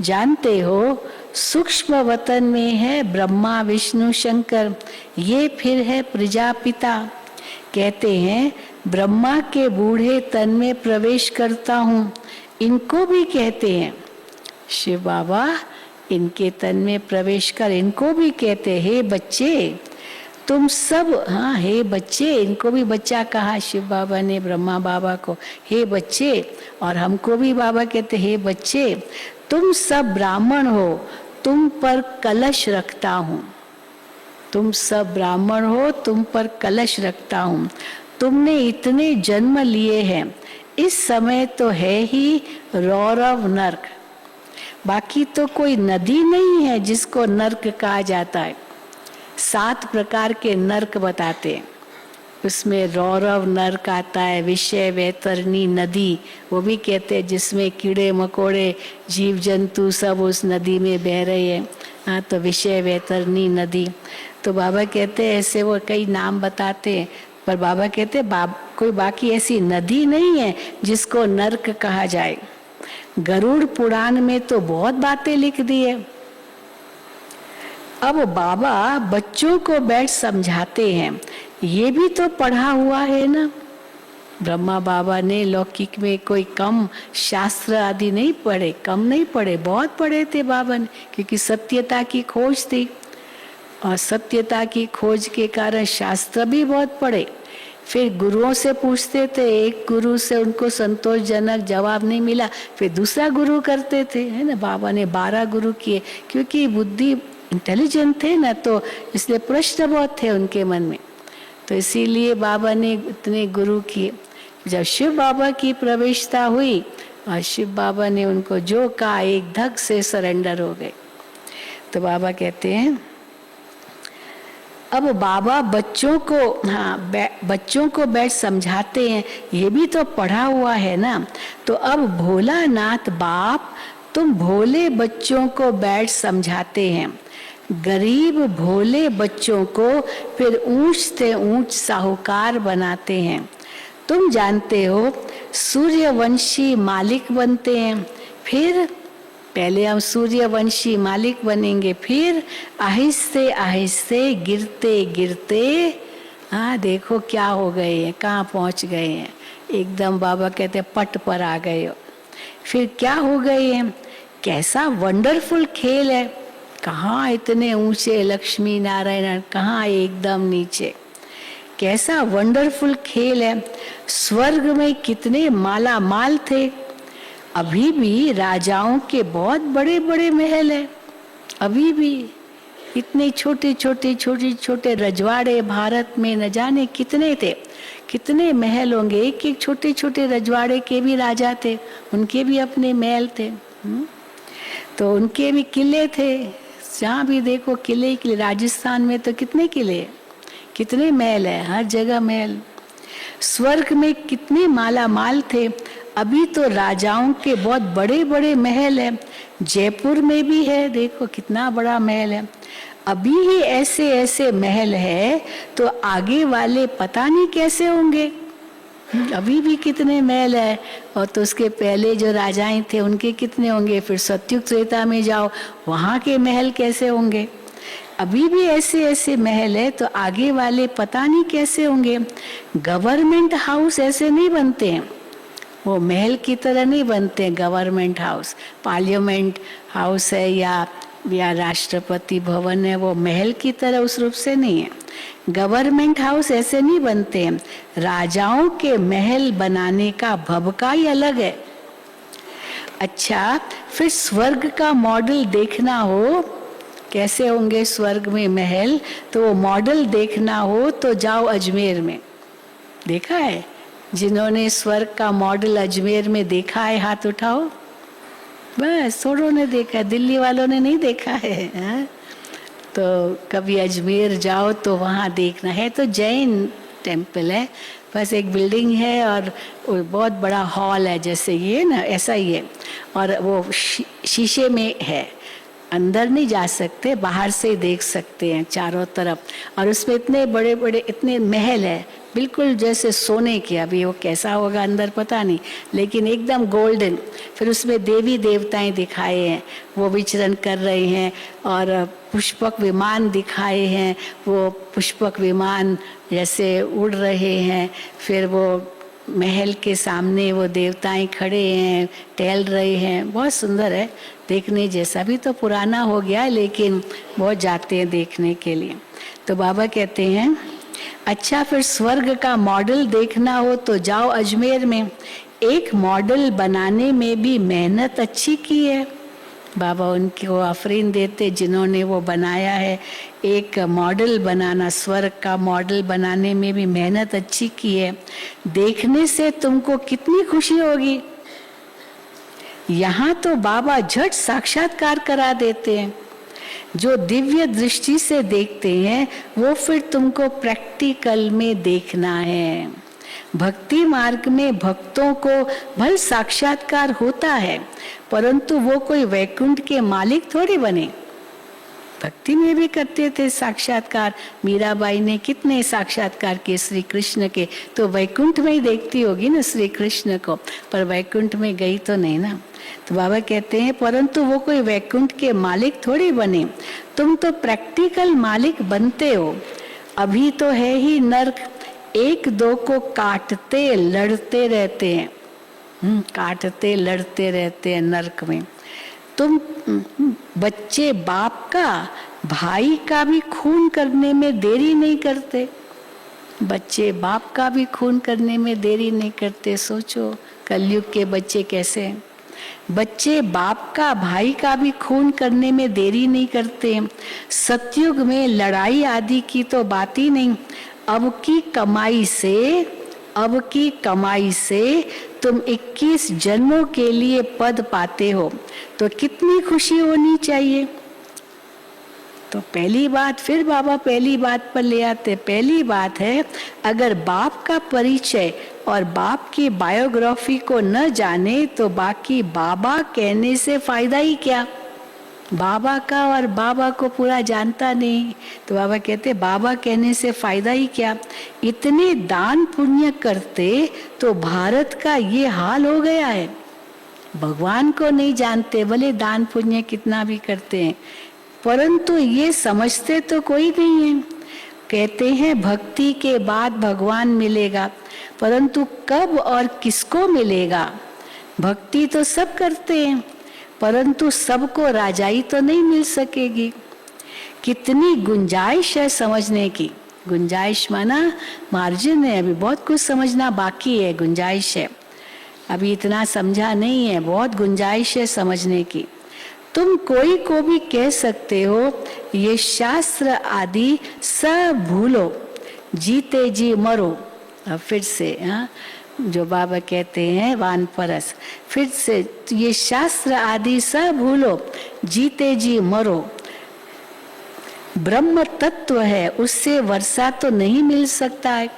जानते हो सूक्ष्म वतन में है ब्रह्मा विष्णु शंकर, ये फिर है प्रजापिता। कहते हैं ब्रह्मा के बूढ़े तन में प्रवेश करता हूँ, इनको भी कहते हैं। शिव बाबा इनके तन में प्रवेश कर इनको भी कहते हैं, हे बच्चे तुम सब, हाँ हे बच्चे, इनको भी बच्चा कहा शिव बाबा ने ब्रह्मा बाबा को, हे बच्चे, और हमको भी बाबा कहते हे बच्चे, तुम सब ब्राह्मण हो, तुम पर कलश रखता हूँ। तुम सब ब्राह्मण हो, तुम पर कलश रखता हूँ। तुमने इतने जन्म लिए हैं, इस समय तो है ही रौरव नर्क, बाकी तो कोई नदी नहीं है जिसको नर्क कहा जाता है। 7 प्रकार के नर्क बताते हैं, उसमें रौरव नर्क आता है, विषय वैतरणी नदी, वो भी कहते हैं जिसमें कीड़े मकोड़े जीव जंतु सब उस नदी में बह रहे हैं, हाँ तो विषय वैतरणी नदी। तो बाबा कहते हैं ऐसे वो कई नाम बताते हैं, पर बाबा कहते हैं कोई बाकी ऐसी नदी नहीं है जिसको नर्क कहा जाए। गरुड़ पुराण में तो बहुत बातें लिख दी है। अब बाबा बच्चों को बैठ समझाते हैं, ये भी तो पढ़ा हुआ है ना। ब्रह्मा बाबा ने लौकिक में कोई कम शास्त्र आदि नहीं पढ़े, कम नहीं पढ़े, बहुत पढ़े थे बाबा ने, क्योंकि सत्यता की खोज थी, और सत्यता की खोज के कारण शास्त्र भी बहुत पढ़े। फिर गुरुओं से पूछते थे, एक गुरु से उनको संतोषजनक जवाब नहीं मिला, फिर दूसरा गुरु करते थे, है ना। बाबा ने 12 गुरु किए, क्योंकि बुद्धि इंटेलिजेंट थे ना, तो इसलिए प्रश्न बहुत थे उनके मन में, तो इसीलिए बाबा ने इतने गुरु किए। जब शिव बाबा की प्रवेशता हुई और शिव बाबा ने उनको जो कहा एक धक से सरेंडर हो गए। तो बाबा कहते हैं अब बाबा बच्चों को, हाँ बच्चों को बैठ समझाते हैं, ये भी तो पढ़ा हुआ है ना। तो अब भोलानाथ बाप तुम भोले बच्चों को बैठ समझाते हैं, गरीब भोले बच्चों को फिर ऊंच से ऊंच साहूकार बनाते हैं। तुम जानते हो सूर्यवंशी मालिक बनते हैं, फिर पहले हम सूर्यवंशी मालिक बनेंगे, फिर आहिस्ते आहिस्ते गिरते गिरते, हाँ देखो क्या हो गए हैं, कहाँ पहुँच गए हैं, एकदम बाबा कहते पट पर आ गए हो। फिर क्या हो गए हैं, कैसा वंडरफुल खेल है, कहाँ इतने ऊंचे लक्ष्मी नारायण, कहाँ एकदम नीचे, कैसा वंडरफुल खेल है। स्वर्ग में कितने माला माल थे, अभी भी राजाओं के बहुत बड़े बड़े महल है, अभी भी इतने छोटे छोटे रजवाड़े भारत में न जाने कितने थे, कितने महल होंगे। एक एक छोटे छोटे रजवाड़े के भी राजा थे, उनके भी अपने महल थे, तो उनके भी किले थे, जहाँ भी देखो किले ही किले। राजस्थान में तो कितने किले, कितने महल है, हर जगह महल। स्वर्ग में कितने माला माल थे, अभी तो राजाओं के बहुत बड़े बड़े महल है। जयपुर में भी है, देखो कितना बड़ा महल है। अभी ही ऐसे ऐसे महल है, तो आगे वाले पता नहीं कैसे होंगे। अभी भी कितने महल है, और तो उसके पहले जो राजाएं थे उनके कितने होंगे। फिर सतयुग त्रेता में जाओ, वहाँ के महल कैसे होंगे। अभी भी ऐसे ऐसे महल है, तो आगे वाले पता नहीं कैसे होंगे। गवर्नमेंट हाउस ऐसे नहीं बनते हैं, वो महल की तरह नहीं बनते हैं। गवर्नमेंट हाउस, पार्लियामेंट हाउस है या राष्ट्रपति भवन है, वो महल की तरह उस रूप से नहीं है। गवर्नमेंट हाउस ऐसे नहीं बनते हैं। राजाओं के महल बनाने का भभका ही अलग है। अच्छा, फिर स्वर्ग का मॉडल देखना हो, कैसे होंगे स्वर्ग में महल, तो वो मॉडल देखना हो तो जाओ अजमेर में। देखा है जिन्होंने स्वर्ग का मॉडल अजमेर में देखा है, हाथ उठाओ। बस थोड़ों ने देखा है, दिल्ली वालों ने नहीं देखा है। तो कभी अजमेर जाओ तो वहाँ देखना है। तो जैन टेम्पल है, बस एक बिल्डिंग है और बहुत बड़ा हॉल है, जैसे ये ना ऐसा ही है, और वो शीशे में है। अंदर नहीं जा सकते, बाहर से ही देख सकते हैं चारों तरफ। और उसमें इतने बड़े बड़े इतने महल है, बिल्कुल जैसे सोने के। अभी वो कैसा होगा अंदर पता नहीं, लेकिन एकदम गोल्डन। फिर उसमें देवी देवताएं दिखाए हैं, वो विचरण कर रहे हैं। और पुष्पक विमान दिखाए हैं, वो पुष्पक विमान जैसे उड़ रहे हैं। फिर वो महल के सामने वो देवताएं खड़े हैं, टहल रहे हैं। बहुत सुंदर है देखने जैसा। भी तो पुराना हो गया है, लेकिन बहुत जाते हैं देखने के लिए। तो बाबा कहते हैं अच्छा, फिर स्वर्ग का मॉडल देखना हो तो जाओ अजमेर में। एक मॉडल बनाने में भी मेहनत अच्छी की है। बाबा उनको आफरीन देते जिन्होंने वो बनाया है। एक मॉडल बनाना, स्वर्ग का मॉडल बनाने में भी मेहनत अच्छी की है। देखने से तुमको कितनी खुशी होगी। यहाँ तो बाबा झट साक्षात्कार करा देते हैं। जो दिव्य दृष्टि से देखते हैं वो फिर तुमको प्रैक्टिकल में देखना है। भक्ति मार्ग में भक्तों को भल साक्षात्कार होता है, परंतु वो कोई वैकुंठ के मालिक थोड़ी बने। भक्ति में भी करते थे साक्षात्कार। मीराबाई ने कितने साक्षात्कार किए श्री कृष्ण के, तो वैकुंठ में ही देखती होगी ना श्री कृष्ण को, पर वैकुंठ में गई तो नहीं ना। तो बाबा कहते हैं परंतु वो कोई वैकुंठ के मालिक थोड़ी बने, तुम तो प्रैक्टिकल मालिक बनते हो। अभी तो है ही नर्क, एक दो को काटते लड़ते रहते हैं। काटते लड़ते रहते हैं नर्क में। तुम बच्चे बाप का भाई का भी खून करने में देरी नहीं करते। बच्चे बाप का भी खून करने में देरी नहीं करते। सोचो कलयुग के बच्चे कैसे हैं। बच्चे बाप का भाई का भी खून करने में देरी नहीं करते। सतयुग में लड़ाई आदि की तो बात ही नहीं। अब की कमाई से तुम 21 जन्मों के लिए पद पाते हो, तो कितनी खुशी होनी चाहिए। तो पहली बात, फिर बाबा पहली बात पर ले आते। पहली बात है, अगर बाप का परिचय और बाप की बायोग्राफी को न जाने तो बाकी बाबा कहने से फायदा ही क्या। बाबा का और बाबा को पूरा जानता नहीं, तो बाबा कहते बाबा कहने से फायदा ही क्या। इतने दान पुण्य करते तो भारत का ये हाल हो गया है। भगवान को नहीं जानते, भले दान पुण्य कितना भी करते हैं, परंतु ये समझते तो कोई नहीं है। कहते हैं भक्ति के बाद भगवान मिलेगा, परंतु कब और किसको मिलेगा। भक्ति तो सब करते हैं, परंतु सबको राजाई तो नहीं मिल सकेगी। कितनी गुंजाइश है समझने की। गुंजाइश माना मार्जिन है, अभी बहुत कुछ समझना बाकी है। गुंजाइश है, अभी इतना समझा नहीं है, बहुत गुंजाइश है समझने की। तुम कोई को भी कह सकते हो ये शास्त्र आदि सब भूलो, जीते जी मरो। अब फिर से जो बाबा कहते हैं वानपरस, फिर से ये शास्त्र आदि सब भूलो, जीते जी मरो। ब्रह्म तत्व है, उससे वर्षा तो नहीं मिल सकता है।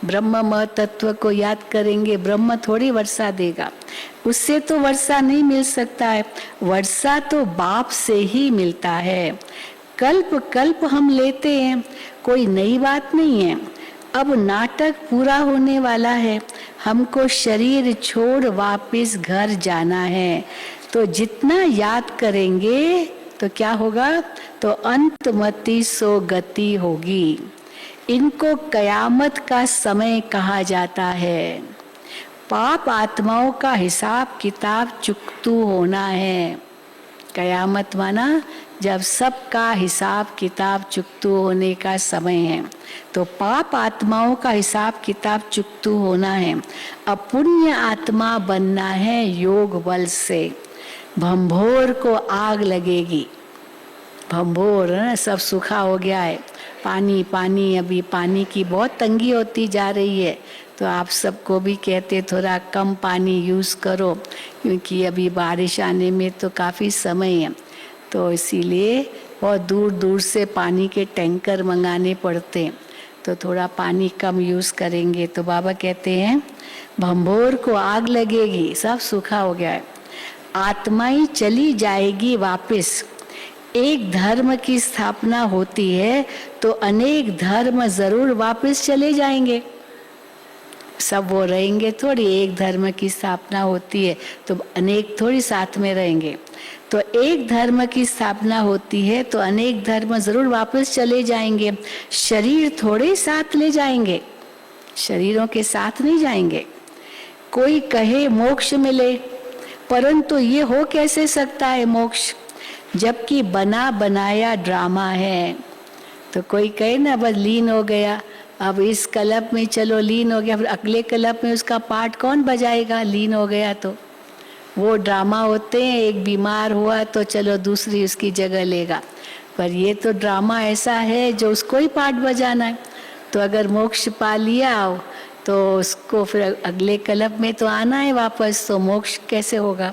ब्रह्म तत्व को याद करेंगे, ब्रह्म थोड़ी वर्षा देगा, उससे तो वर्षा नहीं मिल सकता है। वर्षा तो बाप से ही मिलता है। कल्प कल्प हम लेते हैं, कोई नई बात नहीं है। अब नाटक पूरा होने वाला है, हमको शरीर छोड़ वापस घर जाना है। तो जितना याद करेंगे तो क्या होगा, तो अंतमति सो गति होगी। इनको कयामत का समय कहा जाता है। पाप आत्माओं का हिसाब किताब चुकतू होना है। कयामत माना जब सबका हिसाब किताब चुकतू होने का समय है, तो पाप आत्माओं का हिसाब किताब चुकतू होना है। अब पुण्य आत्मा बनना है योग बल से। भंभोर को आग लगेगी। भंभोर सब सूखा हो गया है, पानी पानी, अभी पानी की बहुत तंगी होती जा रही है। तो आप सबको भी कहते थोड़ा कम पानी यूज़ करो, क्योंकि अभी बारिश आने में तो काफ़ी समय है। तो इसीलिए बहुत दूर दूर से पानी के टैंकर मंगाने पड़ते हैं, तो थोड़ा पानी कम यूज़ करेंगे। तो बाबा कहते हैं भंभोर को आग लगेगी, सब सूखा हो गया है। आत्माएं चली जाएगी वापस। एक धर्म की स्थापना होती है तो अनेक धर्म जरूर वापस चले जाएंगे, सब वो रहेंगे थोड़ी। एक धर्म की स्थापना होती है तो अनेक थोड़ी साथ में रहेंगे। तो एक धर्म की स्थापना होती है तो अनेक धर्म जरूर वापस चले जाएंगे। शरीर थोड़े साथ ले जाएंगे, शरीरों के साथ नहीं जाएंगे। कोई कहे मोक्ष मिले, परंतु ये हो कैसे सकता है मोक्ष, जबकि बना बनाया ड्रामा है। तो कोई कहे ना बस लीन हो गया, अब इस कल्प में चलो लीन हो गया, फिर अगले कल्प में उसका पार्ट कौन बजाएगा, लीन हो गया तो। वो ड्रामा होते हैं, एक बीमार हुआ तो चलो दूसरी उसकी जगह लेगा, पर ये तो ड्रामा ऐसा है जो उसको ही पार्ट बजाना है। तो अगर मोक्ष पा लिया तो उसको फिर अगले कल्प में तो आना है वापस, तो मोक्ष कैसे होगा।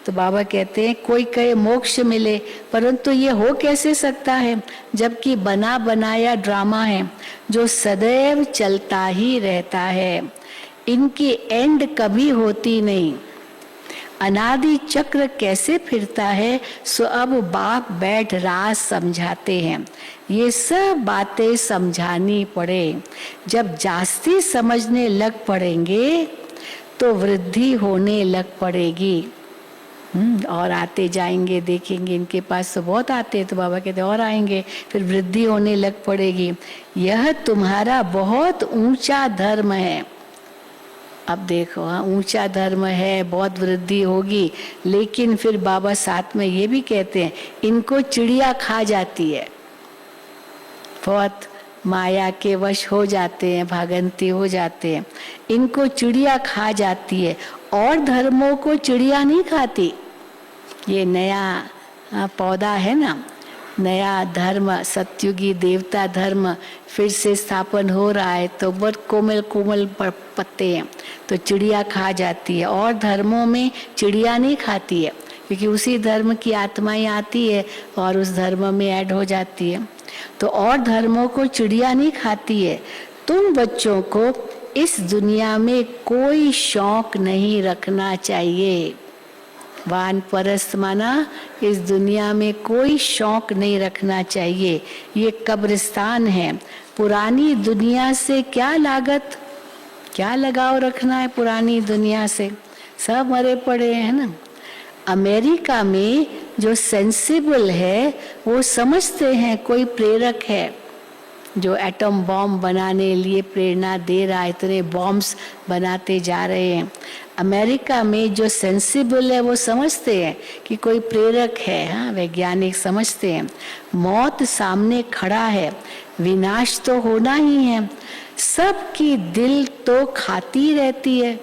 तो बाबा कहते हैं कोई कहे मोक्ष मिले, परंतु ये हो कैसे सकता है, जबकि बना बनाया ड्रामा है जो सदैव चलता ही रहता है। इनकी एंड कभी होती नहीं, अनादि चक्र कैसे फिरता है, सो अब बाप बैठ राज समझाते हैं। ये सब बातें समझानी पड़े। जब जास्ती समझने लग पड़ेंगे तो वृद्धि होने लग पड़ेगी। और आते जाएंगे, देखेंगे इनके पास तो बहुत आते हैं, तो बाबा कहते और आएंगे, फिर वृद्धि होने लग पड़ेगी। यह तुम्हारा बहुत ऊंचा धर्म है। अब देखो, हाँ ऊंचा धर्म है, बहुत वृद्धि होगी, लेकिन फिर बाबा साथ में ये भी कहते हैं इनको चिड़िया खा जाती है, बहुत माया के वश हो जाते हैं, भागंती हो जाते हैं, इनको चिड़िया खा जाती है। और धर्मों को चिड़िया नहीं खाती। ये नया पौधा है ना, नया धर्म, सत्युगी देवता धर्म फिर से स्थापन हो रहा है, तो बहुत कोमल कोमल पत्ते हैं, तो चिड़िया खा जाती है। और धर्मों में चिड़िया नहीं खाती है, क्योंकि उसी धर्म की आत्माएं आती है और उस धर्म में ऐड हो जाती है। तो और धर्मों को चिड़िया नहीं खाती है। तुम बच्चों को इस दुनिया में कोई शौक नहीं रखना चाहिए। वानप्रस्थ माना इस दुनिया में कोई शौक नहीं रखना चाहिए। ये कब्रिस्तान है, पुरानी दुनिया से क्या लागत, क्या लगाव रखना है पुरानी दुनिया से, सब मरे पड़े हैं ना। अमेरिका में जो सेंसिबल है वो समझते हैं कोई प्रेरक है जो एटम बॉम्ब बनाने लिए प्रेरणा दे रहा है, इतने बॉम्ब्स बनाते जा रहे हैं। अमेरिका में जो सेंसिबल है वो समझते हैं कि कोई प्रेरक है, हाँ वैज्ञानिक समझते हैं। मौत सामने खड़ा है, विनाश तो होना ही है, सबकी दिल तो खाती रहती है।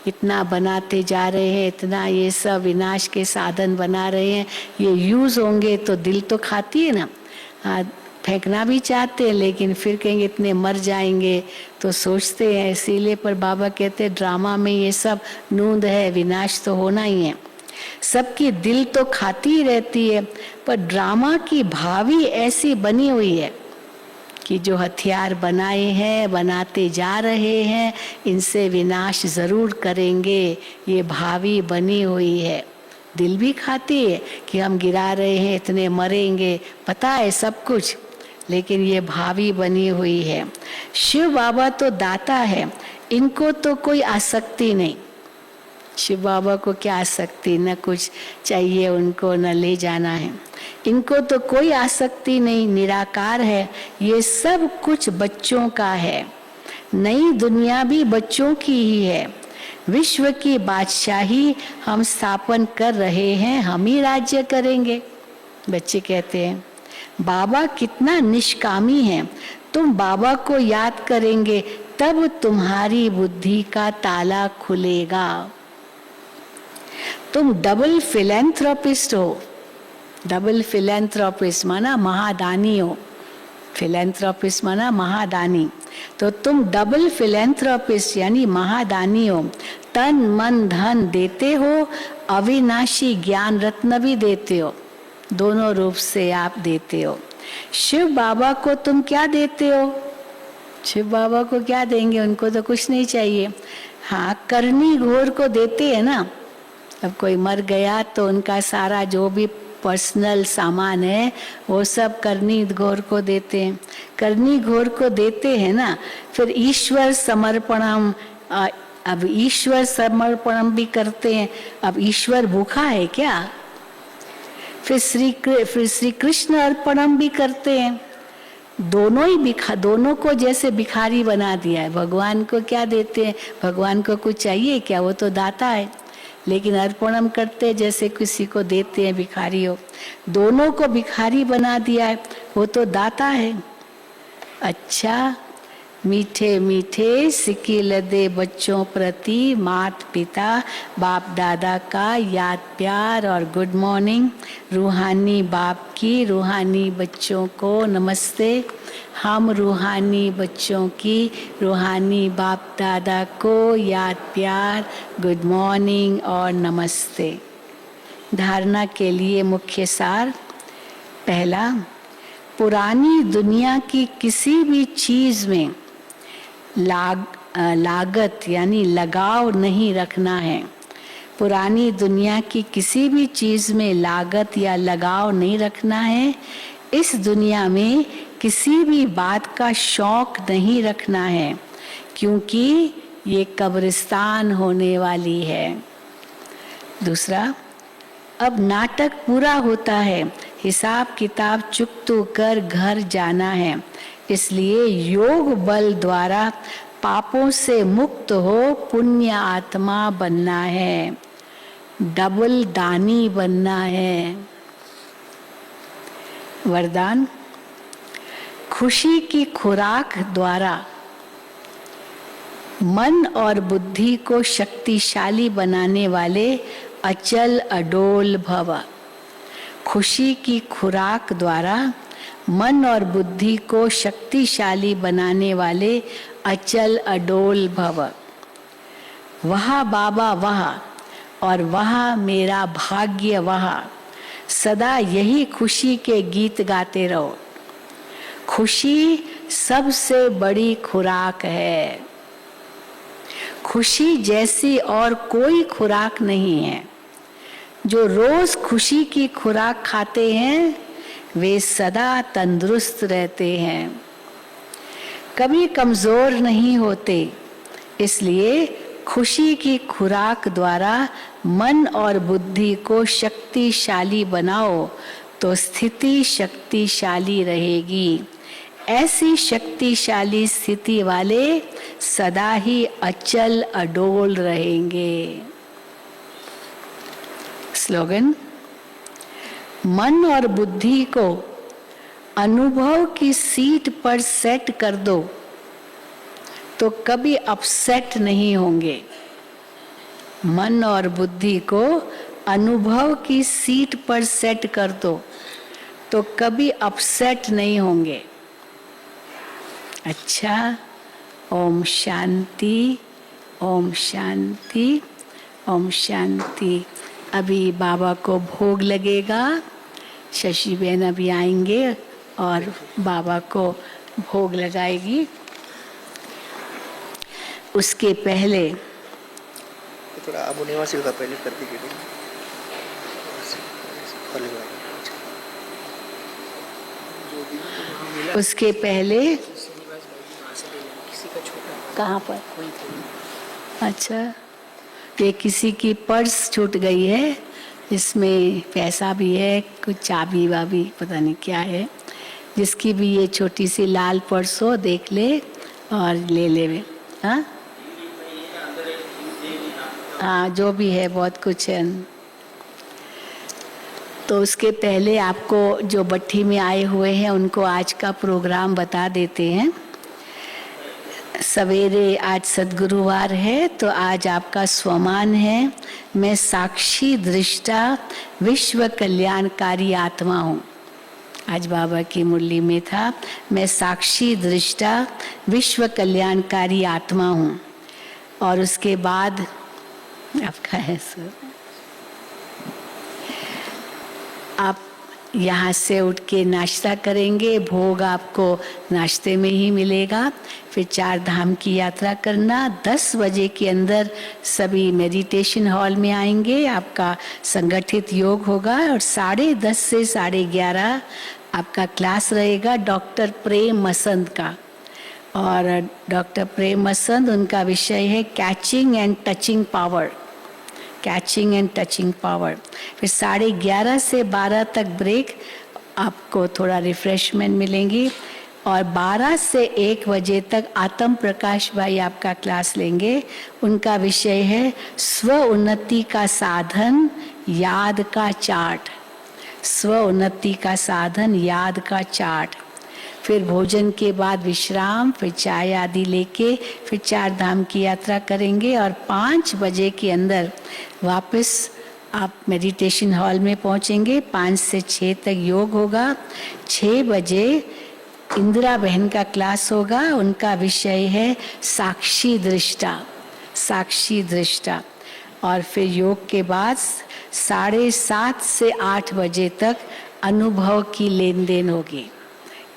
इतना बनाते जा रहे हैं, इतना ये सब विनाश के साधन बना रहे हैं, ये यूज होंगे तो दिल तो खाती है ना। फेंकना भी चाहते हैं, लेकिन फिर कहेंगे इतने मर जाएंगे, तो सोचते हैं। इसीलिए पर बाबा कहते हैं ड्रामा में ये सब नूंद है, विनाश तो होना ही है। सबकी दिल तो खाती ही रहती है, पर ड्रामा की भावी ऐसी बनी हुई है कि जो हथियार बनाए हैं, बनाते जा रहे हैं, इनसे विनाश जरूर करेंगे। ये भावी बनी हुई है। दिल भी खाती है कि हम गिरा रहे हैं, इतने मरेंगे, पता है सब कुछ, लेकिन ये भावी बनी हुई है। शिव बाबा तो दाता है, इनको तो कोई आसक्ति नहीं। शिव बाबा को क्या आसक्ति, न कुछ चाहिए उनको, न ले जाना है, इनको तो कोई आसक्ति नहीं, निराकार है। ये सब कुछ बच्चों का है, नई दुनिया भी बच्चों की ही है। विश्व की बादशाही हम स्थापन कर रहे हैं, हम ही राज्य करेंगे। बच्चे कहते हैं बाबा कितना निष्कामी है, तुम बाबा को याद करेंगे तब तुम्हारी बुद्धि का ताला खुलेगा। तुम डबल फिलैंथ्रोपिस्ट हो। डबल फिलैंथ्रोपिस्ट माना महादानी हो, फिलैंथ्रोपिस्ट माना महादानी। तो तुम डबल फिलैंथ्रोपिस्ट यानी महादानी हो। तन मन धन देते हो, अविनाशी ज्ञान रत्न भी देते हो, दोनों रूप से आप देते हो। शिव बाबा को तुम क्या देते हो? शिव बाबा को क्या देंगे, उनको तो कुछ नहीं चाहिए। हाँ, करनी घोर को देते हैं ना। अब कोई मर गया तो उनका सारा जो भी पर्सनल सामान है वो सब करनी घोर को देते हैं। करनी घोर को देते हैं ना, फिर ईश्वर समर्पणम, अब ईश्वर समर्पणम भी करते हैं। अब ईश्वर भूखा है क्या? फिर श्री कृष्ण अर्पणम भी करते हैं। दोनों को जैसे भिखारी बना दिया है। भगवान को क्या देते हैं? भगवान को कुछ चाहिए क्या? वो तो दाता है। लेकिन अर्पणम करते जैसे किसी को देते हैं भिखारी हो। दोनों को भिखारी बना दिया है, वो तो दाता है। अच्छा, मीठे मीठे सिक्के लदे बच्चों प्रति मात पिता बाप दादा का याद प्यार और गुड मॉर्निंग। रूहानी बाप की रूहानी बच्चों को नमस्ते। हम रूहानी बच्चों की रूहानी बाप दादा को याद प्यार, गुड मॉर्निंग और नमस्ते। धारणा के लिए मुख्य सार। पहला, पुरानी दुनिया की किसी भी चीज में लागत यानी लगाव नहीं रखना है। पुरानी दुनिया की किसी भी चीज में लागत या लगाव नहीं रखना है। इस दुनिया में किसी भी बात का शौक नहीं रखना है, क्योंकि ये कब्रिस्तान होने वाली है। दूसरा, अब नाटक पूरा होता है, हिसाब किताब चुकतो कर घर जाना है। इसलिए योग बल द्वारा पापों से मुक्त हो पुण्य आत्मा बनना है, डबल दानी बनना है। वरदान, खुशी की खुराक द्वारा मन और बुद्धि को शक्तिशाली बनाने वाले अचल अडोल भव। खुशी की खुराक द्वारा मन और बुद्धि को शक्तिशाली बनाने वाले अचल अडोल भव। वह बाबा वह और वह मेरा भाग्य वह, सदा यही खुशी के गीत गाते रहो। खुशी सबसे बड़ी खुराक है। खुशी जैसी और कोई खुराक नहीं है। जो रोज खुशी की खुराक खाते हैं वे सदा तंदुरुस्त रहते हैं, कभी कमजोर नहीं होते। इसलिए खुशी की खुराक द्वारा मन और बुद्धि को शक्तिशाली बनाओ तो स्थिति शक्तिशाली रहेगी। ऐसी शक्तिशाली स्थिति वाले सदा ही अचल अडोल रहेंगे। स्लोगन, मन और बुद्धि को अनुभव की सीट पर सेट कर दो तो कभी अपसेट नहीं होंगे। मन और बुद्धि को अनुभव की सीट पर सेट कर दो तो कभी अपसेट नहीं होंगे। अच्छा, ओम शांति, ओम शांति, ओम शांति। अभी बाबा को भोग लगेगा। शशि बहन अभी आएंगे और बाबा को भोग लगाएगी। उसके पहले थोड़ा अब निवासी का पहले कर दीजिए। उसके पहले कहाँ पर? अच्छा, ये किसी की पर्स छूट गई है, इसमें पैसा भी है, कुछ चाबी वाबी पता नहीं क्या है। जिसकी भी ये छोटी सी लाल पर्स हो देख ले और ले ले वे। हाँ हाँ, जो भी है बहुत कुछ है। तो उसके पहले आपको जो भट्टी में आए हुए हैं उनको आज का प्रोग्राम बता देते हैं। सवेरे आज सद्गुरुवार है तो आज आपका स्वमान है, मैं साक्षी दृष्टा विश्व कल्याणकारी आत्मा हूँ। आज बाबा की मुरली में था, मैं साक्षी दृष्टा विश्व कल्याणकारी आत्मा हूँ। और उसके बाद आपका है सर, आप यहाँ से उठ के नाश्ता करेंगे, भोग आपको नाश्ते में ही मिलेगा। फिर 4 धाम की यात्रा करना, 10 बजे के अंदर सभी मेडिटेशन हॉल में आएंगे, आपका संगठित योग होगा और 10:30 से 11:30 आपका क्लास रहेगा डॉक्टर प्रेम मसंद का। और डॉक्टर प्रेम मसंद, उनका विषय है catching and touching power, catching and touching power. फिर 11:30 से 12 तक ब्रेक, आपको थोड़ा रिफ्रेशमेंट मिलेंगी। और 12 से 1 बजे तक आत्म प्रकाश भाई आपका क्लास लेंगे। उनका विषय है स्व उन्नति का साधन, याद का चार्ट। स्व उन्नति का साधन, याद का चार्ट। फिर भोजन के बाद विश्राम, फिर चाय आदि लेके फिर 4 धाम की यात्रा करेंगे और 5 बजे के अंदर वापस आप मेडिटेशन हॉल में पहुंचेंगे। 5 से 6 तक योग होगा। 6 बजे इंदिरा बहन का क्लास होगा। उनका विषय है साक्षी दृष्टा, साक्षी दृष्टा। और फिर योग के बाद 7:30 से 8 बजे तक अनुभव की लेन देन होगी।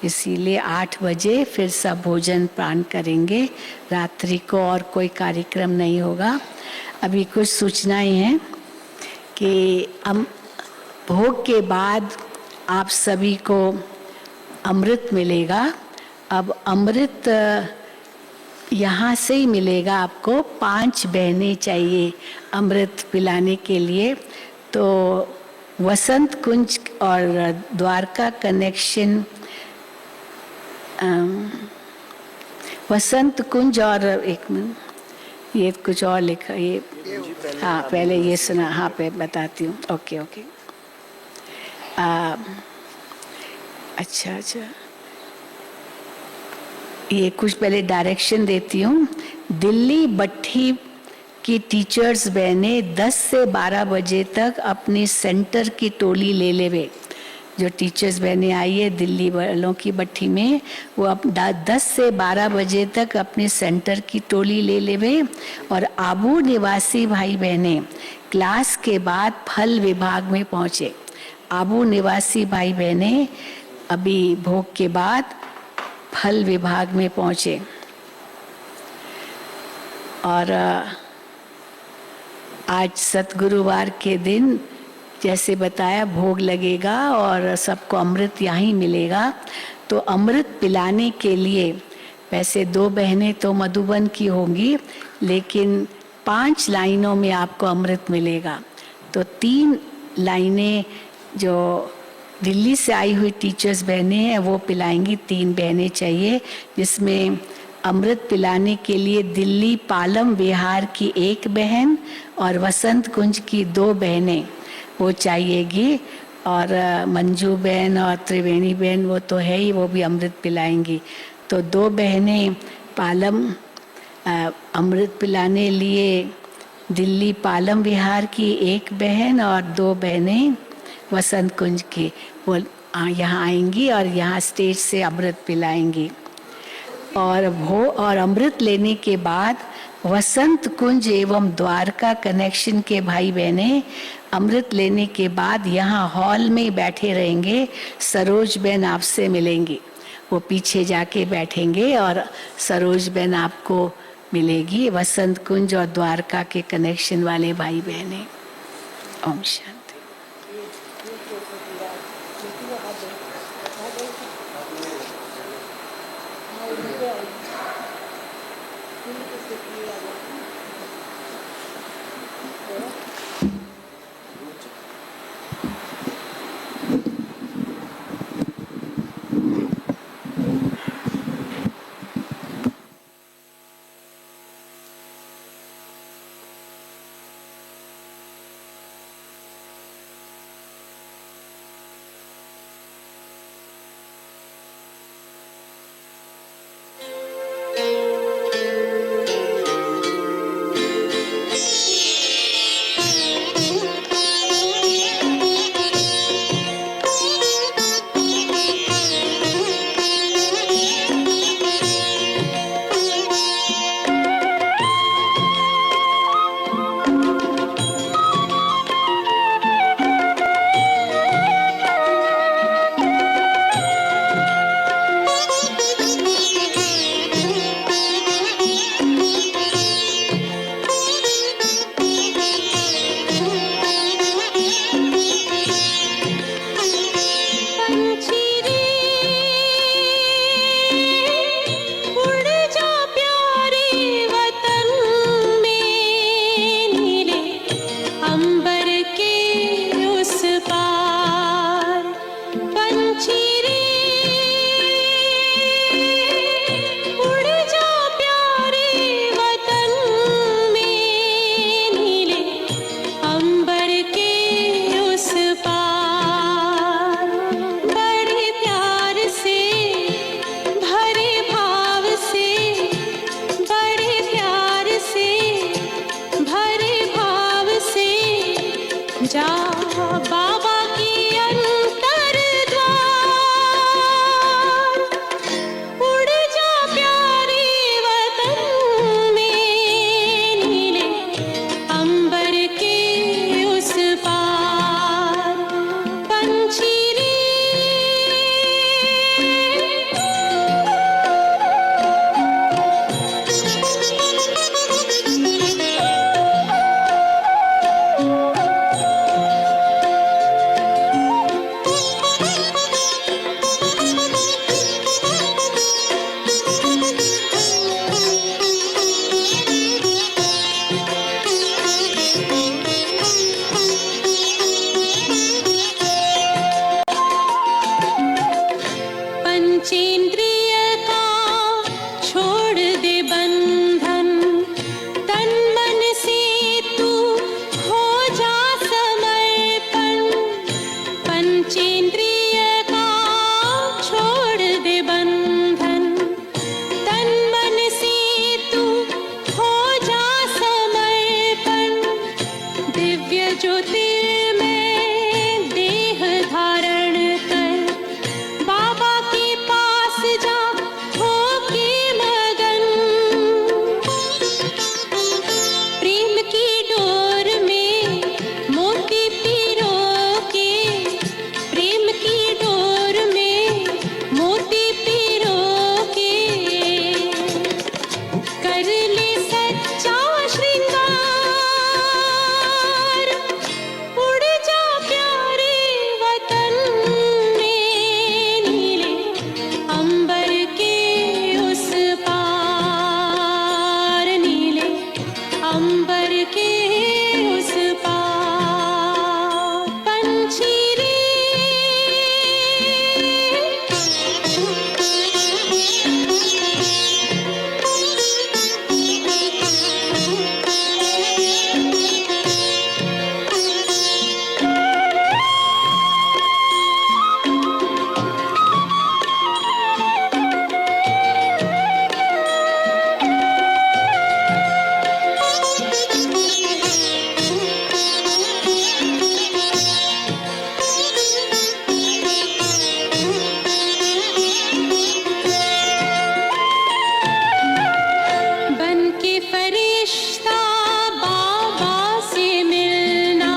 इसीलिए 8 बजे फिर सब भोजन पान करेंगे। रात्रि को और कोई कार्यक्रम नहीं होगा। अभी कुछ सूचनाएं हैं कि भोग के बाद आप सभी को अमृत मिलेगा। अब अमृत यहाँ से ही मिलेगा आपको। 5 बहनें चाहिए अमृत पिलाने के लिए। तो वसंत कुंज और द्वारका कनेक्शन, वसंत कुंज और एक मिनट, ये कुछ और लिखा, ये हाँ पहले ये सुना, हाँ पे बताती हूँ। ओके ओके, अच्छा अच्छा, ये कुछ पहले डायरेक्शन देती हूँ। दिल्ली भट्टी की टीचर्स बहनें 10 से 12 बजे तक अपनी सेंटर की टोली ले लेवे। जो टीचर्स बहनें आई है दिल्ली वालों की भट्टी में, वो अब 10 से 12 बजे तक अपने सेंटर की टोली ले लेवे। और आबू निवासी भाई बहनें क्लास के बाद फल विभाग में पहुँचे। आबू निवासी भाई बहनें अभी भोग के बाद फल विभाग में पहुँचे। और आज सतगुरुवार के दिन जैसे बताया भोग लगेगा और सबको अमृत यहाँ मिलेगा। तो अमृत पिलाने के लिए वैसे 2 बहनें तो मधुबन की होंगी, लेकिन 5 लाइनों में आपको अमृत मिलेगा। तो 3 लाइनें जो दिल्ली से आई हुई टीचर्स बहनें हैं वो पिलाएंगी। 3 बहनें चाहिए, जिसमें अमृत पिलाने के लिए दिल्ली पालम विहार की 1 बहन और वसंत कुंज की 2 बहनें वो चाहिएगी। और मंजू बहन और त्रिवेणी बहन वो तो है ही, वो भी अमृत पिलाएंगी। तो 2 बहनें पालम अमृत पिलाने लिए दिल्ली पालम विहार की 1 बहन और 2 बहनें वसंत कुंज की, वो यहाँ आएंगी और यहाँ स्टेज से अमृत पिलाएंगी। और अमृत लेने के बाद वसंत कुंज एवं द्वारका कनेक्शन के भाई बहनें अमृत लेने के बाद यहाँ हॉल में बैठे रहेंगे। सरोज बहन आपसे मिलेंगी, वो पीछे जाके बैठेंगे और सरोज बहन आपको मिलेगी। वसंत कुंज और द्वारका के कनेक्शन वाले भाई बहनें। ओम शांति। पंचेंद्रिय का छोड़ दे बंधन, तन मन से तू हो जा समर्पण। पंचेंद्रिय का छोड़ दे बंधन, तन मन से तू हो जा समर्पण। दिव्य ज्योतिर्मय देह धारण कर, बाबा के पास जा होके मगन। प्रेम की डोर में मोती पिरो के, प्रेम की डोर में मोती पिरो के, कर ले सच्चा श्रृंगार। उड़ जा प्यारे वतन में, नीले अंबर के उस पार, नीले अंबर के उस पार। पंछी रे बन के फरिश्ता बाबा से मिलना,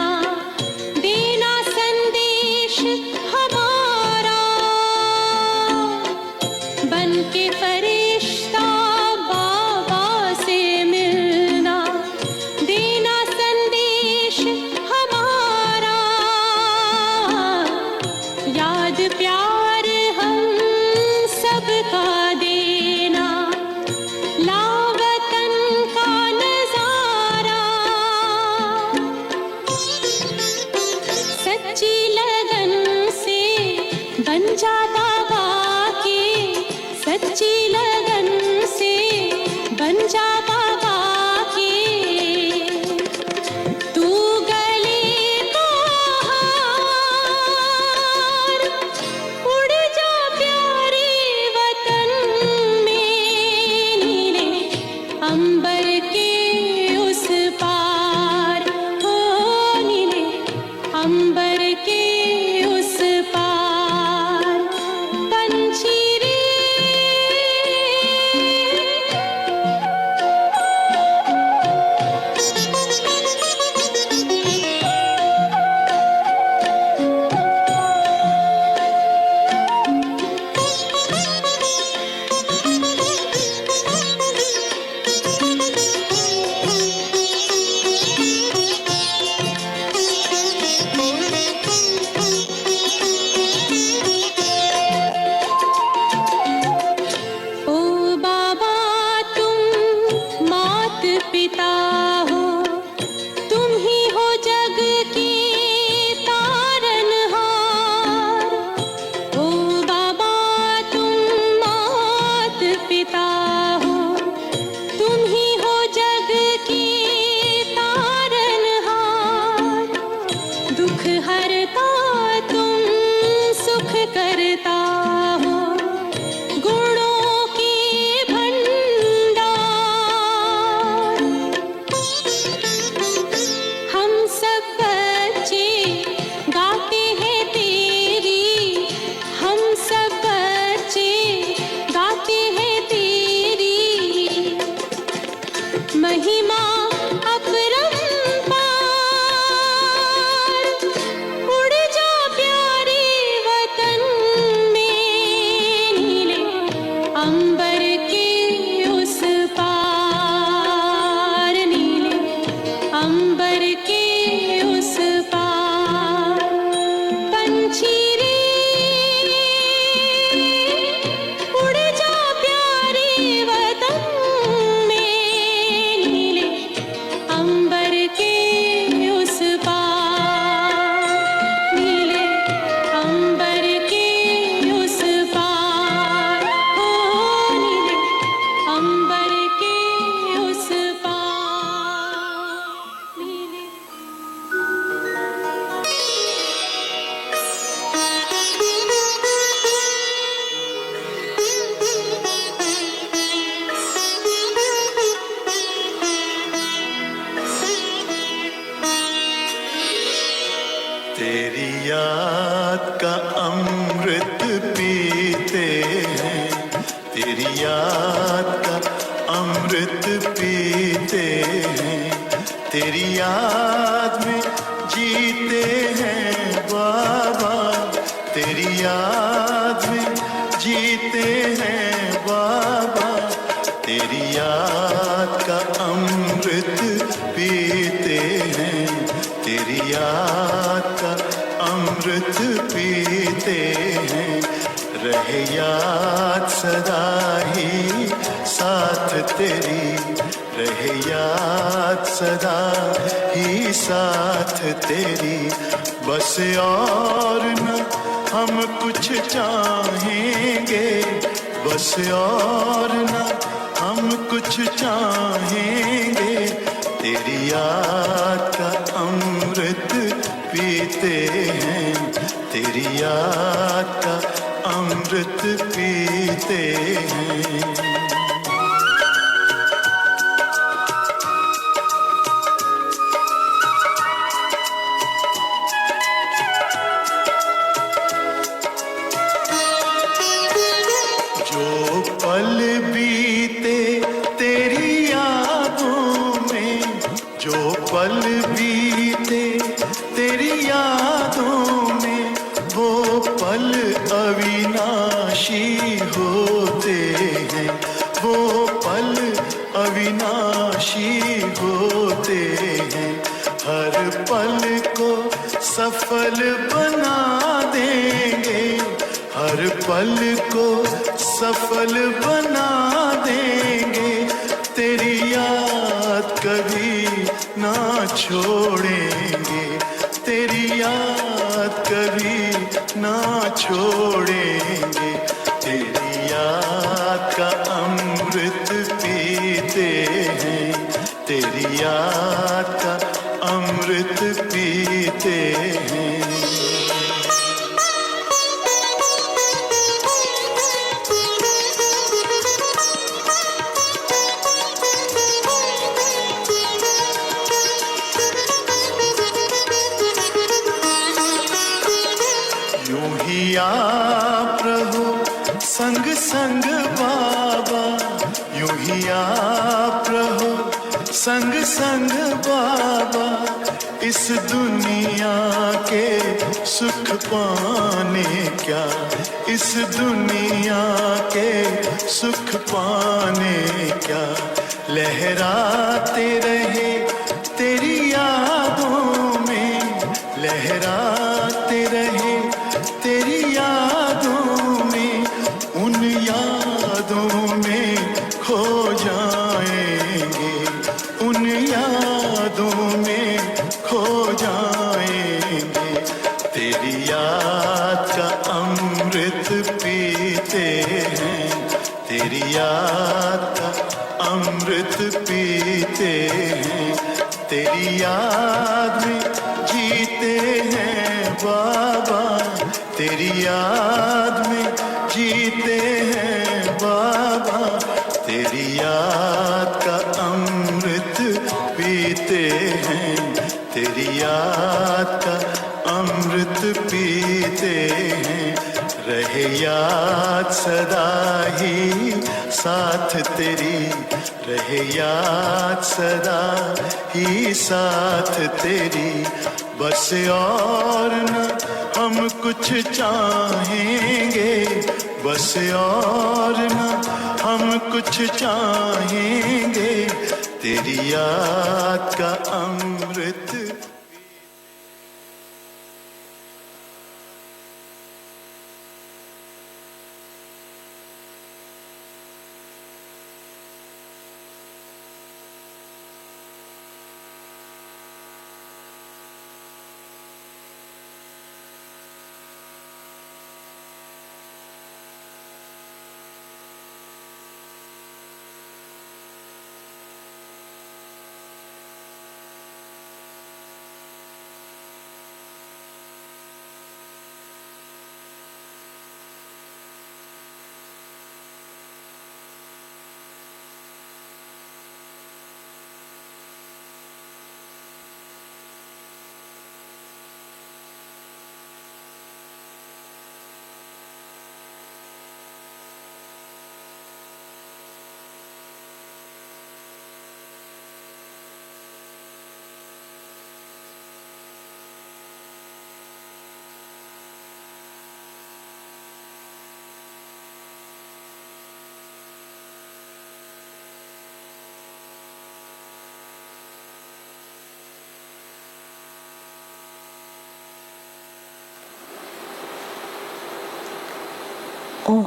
देना संदेश हमारा। बन के फरिश्ता बाबा से मिलना, देना संदेश हमारा। याद प्यार हम सबका देना, लावतन का नजारा। सच्ची लगन से बन जा बाबा के, सच्ची लगन से बन जा बाबा के। तू गले को हार, उड़ जा प्यारे वतन में, नीले अंबर के उस पार। हो नीले अंबर के उस पार। पंछी रे तेरी याद का अमृत पीते हैं, तेरी याद में जीते हैं बाबा, तेरी याद में जीते हैं बाबा, तेरी याद का अमृत पीते हैं, तेरी याद का अमृत पीते हैं। रहे याद सदा ही साथ तेरी, रहे याद सदा ही साथ तेरी। बस और न हम कुछ चाहेंगे, बस और न हम कुछ चाहेंगे, तेरी याद का अमृत पीते हैं, तेरी याद का अमृत पीते हैं। जो पल बीते तेरी यादों में, जो पल बीते तेरी यादों में, वो पल अविनाशी होते हैं, वो पल अविनाशी होते हैं। हर पल को सफल बना देंगे, हर पल को सफल बना देंगे, तेरी याद कभी ना छोड़ेंगे, तेरी याद कभी ना छोड़ेंगे। तेरी याद का अमृत पीते हैं, तेरी याद का अमृत पीते हैं। आप रहो संग संग बाबा, यूं ही आप रहो संग संग बाबा, इस दुनिया के सुख पाने क्या, इस दुनिया के सुख पाने क्या, लहराते रहे तेरी यादों में, लहराते रहे तेरी यादों में, उन यादों में खो जाएंगे, उन यादों में खो जाएंगे। तेरी याद का अमृत पीते हैं, तेरी याद का अमृत पीते हैं, तेरी याद में जीते हैं बाबा, तेरी याद में जीते हैं बाबा, तेरी याद का अमृत पीते हैं, तेरी याद का अमृत पीते हैं। रहे याद सदा ही साथ तेरी, रहे याद सदा ही साथ तेरी। बस और न हम कुछ चाहेंगे, बस और न हम कुछ चाहेंगे, तेरी याद का अमृत।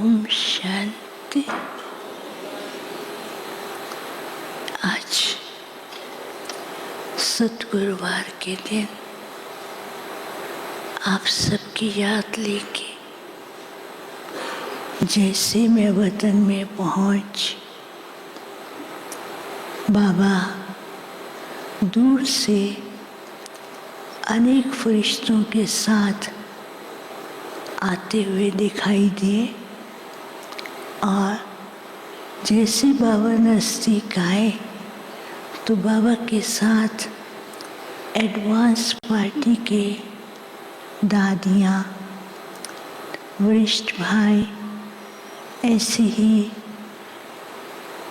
ओम शांति। आज सद्गुरुवार के दिन आप सबकी याद लेके जैसे मैं वतन में पहुंच, बाबा दूर से अनेक फरिश्तों के साथ आते हुए दिखाई दिए और जैसे बाबा नज़दीक आए तो बाबा के साथ एडवांस पार्टी के दादियाँ, वरिष्ठ भाई ऐसे ही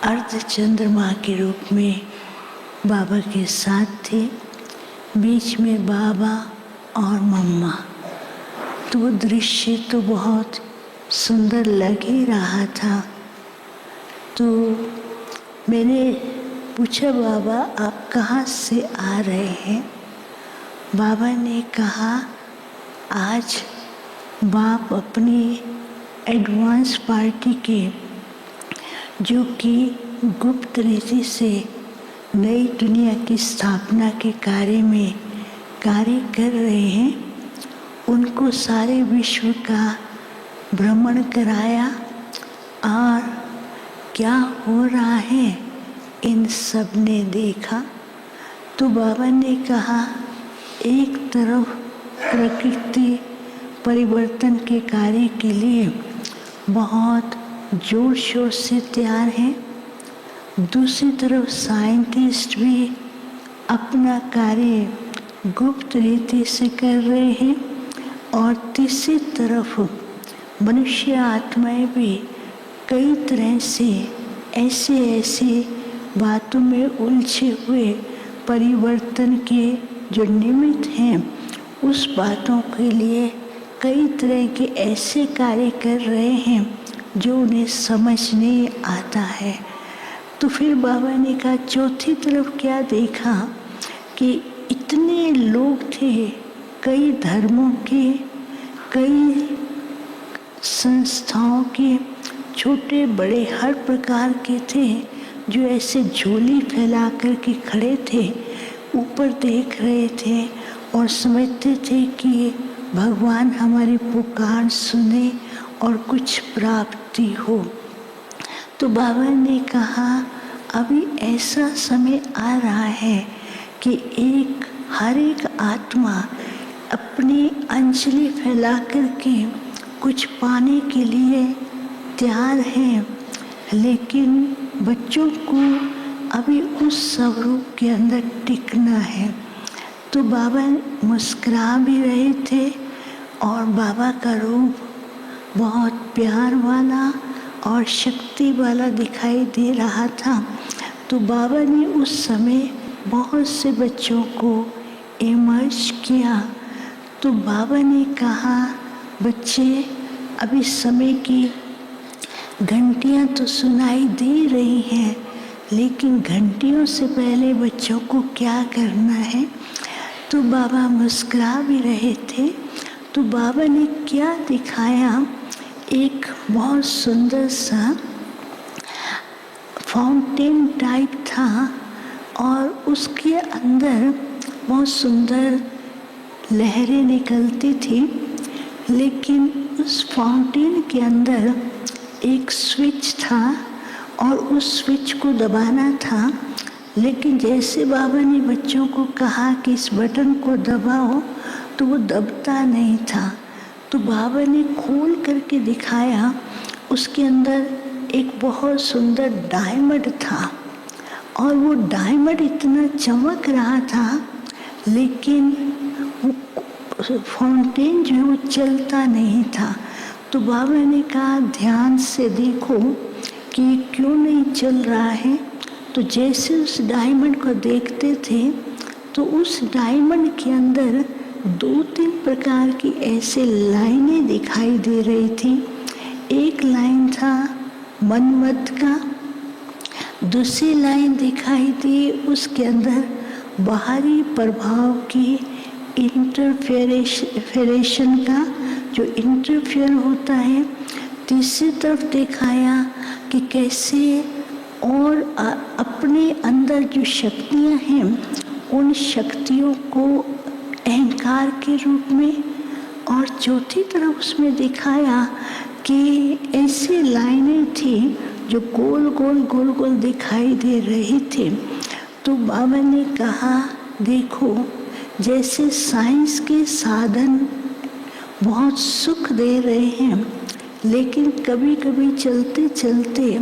अर्ध चंद्रमा के रूप में बाबा के साथ थे। बीच में बाबा और मम्मा। तो वो दृश्य तो बहुत सुंदर लग ही रहा था। तो मैंने पूछा, बाबा आप कहाँ से आ रहे हैं? बाबा ने कहा, आज बाप अपनी एडवांस पार्टी के, जो कि गुप्त रीति से नई दुनिया की स्थापना के कार्य में कार्य कर रहे हैं, उनको सारे विश्व का भ्रमण कराया और क्या हो रहा है इन सब ने देखा। तो बाबा ने कहा, एक तरफ प्रकृति परिवर्तन के कार्य के लिए बहुत जोर शोर से तैयार हैं, दूसरी तरफ साइंटिस्ट भी अपना कार्य गुप्त रीति से कर रहे हैं और तीसरी तरफ मनुष्य आत्माएं भी कई तरह से ऐसे बातों में उलझे हुए परिवर्तन के जो निमित्त हैं, उस बातों के लिए कई तरह के ऐसे कार्य कर रहे हैं जो उन्हें समझ नहीं आता है। तो फिर बाबा ने कहा, चौथी तरफ क्या देखा कि इतने लोग थे, कई धर्मों के, कई संस्थाओं के, छोटे बड़े हर प्रकार के थे, जो ऐसे झोली फैला कर के खड़े थे, ऊपर देख रहे थे और समझते थे कि भगवान हमारी पुकार सुने और कुछ प्राप्ति हो। तो बाबा ने कहा, अभी ऐसा समय आ रहा है कि हर एक आत्मा अपनी अंजलि फैला करके कुछ पाने के लिए तैयार है, लेकिन बच्चों को अभी उस स्वरूप के अंदर टिकना है। तो बाबा मुस्कुरा भी रहे थे और बाबा का रूप बहुत प्यार वाला और शक्ति वाला दिखाई दे रहा था। तो बाबा ने उस समय बहुत से बच्चों को इमर्ज किया। तो बाबा ने कहा, बच्चे अभी समय की घंटियां तो सुनाई दे रही हैं, लेकिन घंटियों से पहले बच्चों को क्या करना है? तो बाबा मुस्कुरा भी रहे थे। तो बाबा ने क्या दिखाया, एक बहुत सुंदर सा फाउंटेन टाइप था और उसके अंदर बहुत सुंदर लहरें निकलती थी, लेकिन उस फाउंटेन के अंदर एक स्विच था और उस स्विच को दबाना था। लेकिन जैसे बाबा ने बच्चों को कहा कि इस बटन को दबाओ, तो वो दबता नहीं था। तो बाबा ने खोल करके दिखाया, उसके अंदर एक बहुत सुंदर डायमंड था और वो डायमंड इतना चमक रहा था, लेकिन वो फाउंटेन जो है वो चलता नहीं था। तो बाबा ने कहा, ध्यान से देखो कि क्यों नहीं चल रहा है। तो जैसे उस डायमंड को देखते थे, तो उस डायमंड के अंदर 2-3 प्रकार की ऐसे लाइनें दिखाई दे रही थी। एक लाइन था मनमत का, दूसरी लाइन दिखाई दी उसके अंदर बाहरी प्रभाव की इंटरफेरेशन का, जो इंटरफेयर होता है तीसरी तरफ दिखाया कि कैसे और अपने अंदर जो शक्तियाँ हैं उन शक्तियों को अहंकार के रूप में, और चौथी तरफ उसमें दिखाया कि ऐसी लाइनें थी जो गोल गोल गोल गोल दिखाई दे रही थी। तो बाबा ने कहा देखो, जैसे साइंस के साधन बहुत सुख दे रहे हैं, लेकिन कभी कभी चलते चलते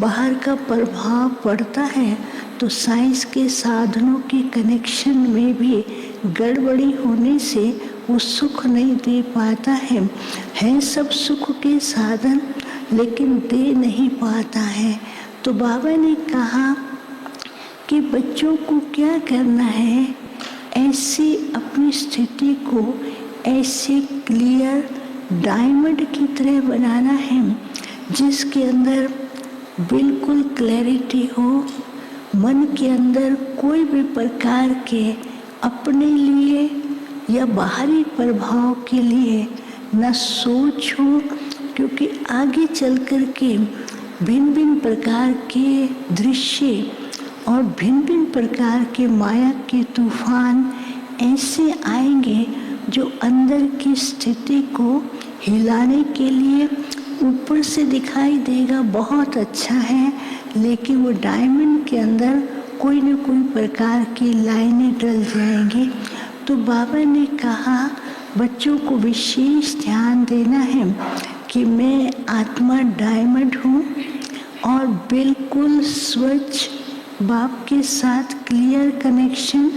बाहर का प्रभाव पड़ता है तो साइंस के साधनों के कनेक्शन में भी गड़बड़ी होने से वो सुख नहीं दे पाता है सब सुख के साधन, लेकिन दे नहीं पाता है। तो बाबा ने कहा कि बच्चों को क्या करना है, ऐसी अपनी स्थिति को ऐसे क्लियर डायमंड की तरह बनाना है जिसके अंदर बिल्कुल क्लैरिटी हो, मन के अंदर कोई भी प्रकार के अपने लिए या बाहरी प्रभाव के लिए न सोच हो, क्योंकि आगे चल कर के भिन्न भिन्न प्रकार के दृश्य और भिन्न भिन्न प्रकार के माया के तूफान ऐसे आएंगे जो अंदर की स्थिति को हिलाने के लिए ऊपर से दिखाई देगा बहुत अच्छा है, लेकिन वो डायमंड के अंदर कोई न कोई प्रकार की लाइनें डल जाएंगी। तो बाबा ने कहा बच्चों को विशेष ध्यान देना है कि मैं आत्मा डायमंड हूँ और बिल्कुल स्वच्छ बाप के साथ क्लियर कनेक्शन,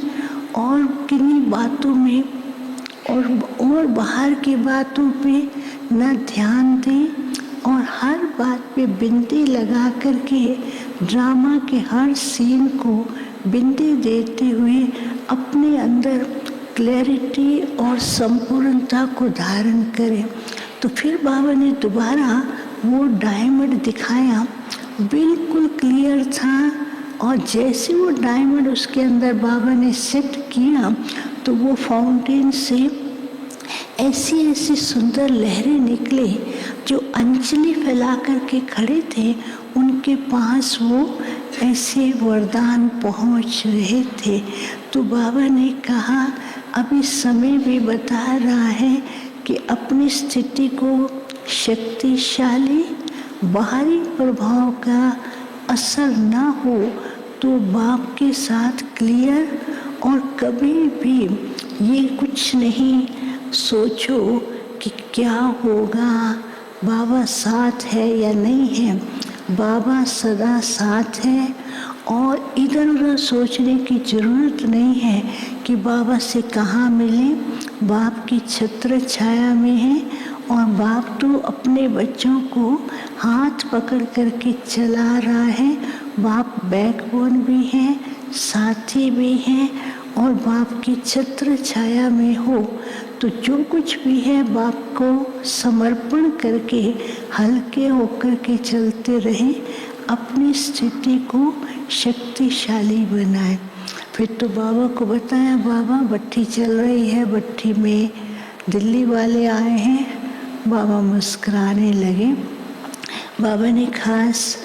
और किन्हीं बातों में और बाहर की बातों पे न ध्यान दें, और हर बात पे बिंदी लगा करके ड्रामा के हर सीन को बिंदी देते हुए अपने अंदर क्लैरिटी और संपूर्णता को धारण करें। तो फिर बाबा ने दोबारा वो डायमंड दिखाया, बिल्कुल क्लियर था, और जैसे वो डायमंड उसके अंदर बाबा ने सेट किया तो वो फाउंटेन से ऐसी ऐसी सुंदर लहरें निकले जो अंजलि फैला करके खड़े थे, उनके पास वो ऐसे वरदान पहुंच रहे थे। तो बाबा ने कहा अभी समय भी बता रहा है कि अपनी स्थिति को शक्तिशाली बाहरी प्रभाव का असर ना हो तो बाप के साथ क्लियर, और कभी भी ये कुछ नहीं सोचो कि क्या होगा, बाबा साथ है या नहीं है। बाबा सदा साथ है, और इधर उधर सोचने की ज़रूरत नहीं है कि बाबा से कहाँ मिले। बाप की छत्र छाया में है, और बाप तो अपने बच्चों को हाथ पकड़ करके चला रहा है। बाप बैकबोन भी है, साथी भी हैं, और बाप की छत्र छाया में हो तो जो कुछ भी है बाप को समर्पण करके हल्के होकर के चलते रहें, अपनी स्थिति को शक्तिशाली बनाए। फिर तो बाबा को बताया, बाबा भट्ठी चल रही है, भट्ठी में दिल्ली वाले आए हैं। बाबा मुस्कुराने लगे। बाबा ने खास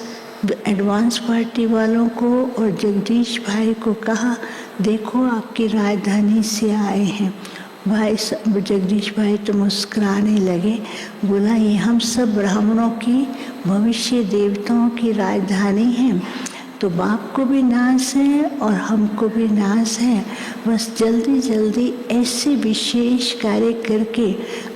एडवांस पार्टी वालों को और जगदीश भाई को कहा, देखो आपकी राजधानी से आए हैं। भाई जगदीश भाई तो मुस्कुराने लगे, बोला ये हम सब ब्राह्मणों की भविष्य देवताओं की राजधानी है, तो बाप को भी नाज है और हमको भी नाज है। बस जल्दी जल्दी ऐसे विशेष कार्य करके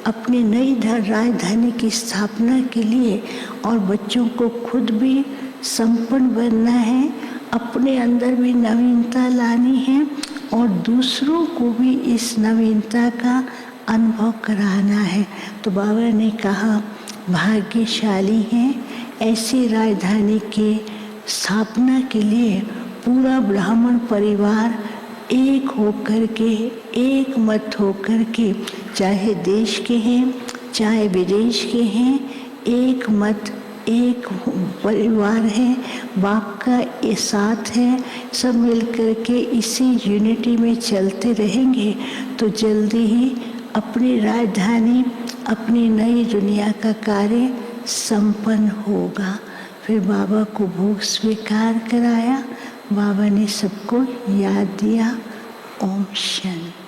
अपनी नई राजधानी की स्थापना के लिए और बच्चों को खुद भी संपन्न बनना है, अपने अंदर भी नवीनता लानी है और दूसरों को भी इस नवीनता का अनुभव कराना है। तो बाबा ने कहा भाग्यशाली हैं ऐसी राजधानी के स्थापना के लिए पूरा ब्राह्मण परिवार एक होकर के, एक मत होकर के, चाहे देश के हैं चाहे विदेश के हैं, एक मत एक परिवार है, बाप का ये साथ है। सब मिलकर के इसी यूनिटी में चलते रहेंगे तो जल्दी ही अपनी राजधानी, अपनी नई दुनिया का कार्य संपन्न होगा। फिर बाबा को भोग स्वीकार कराया। बाबा ने सबको याद दिया। ओम शांति।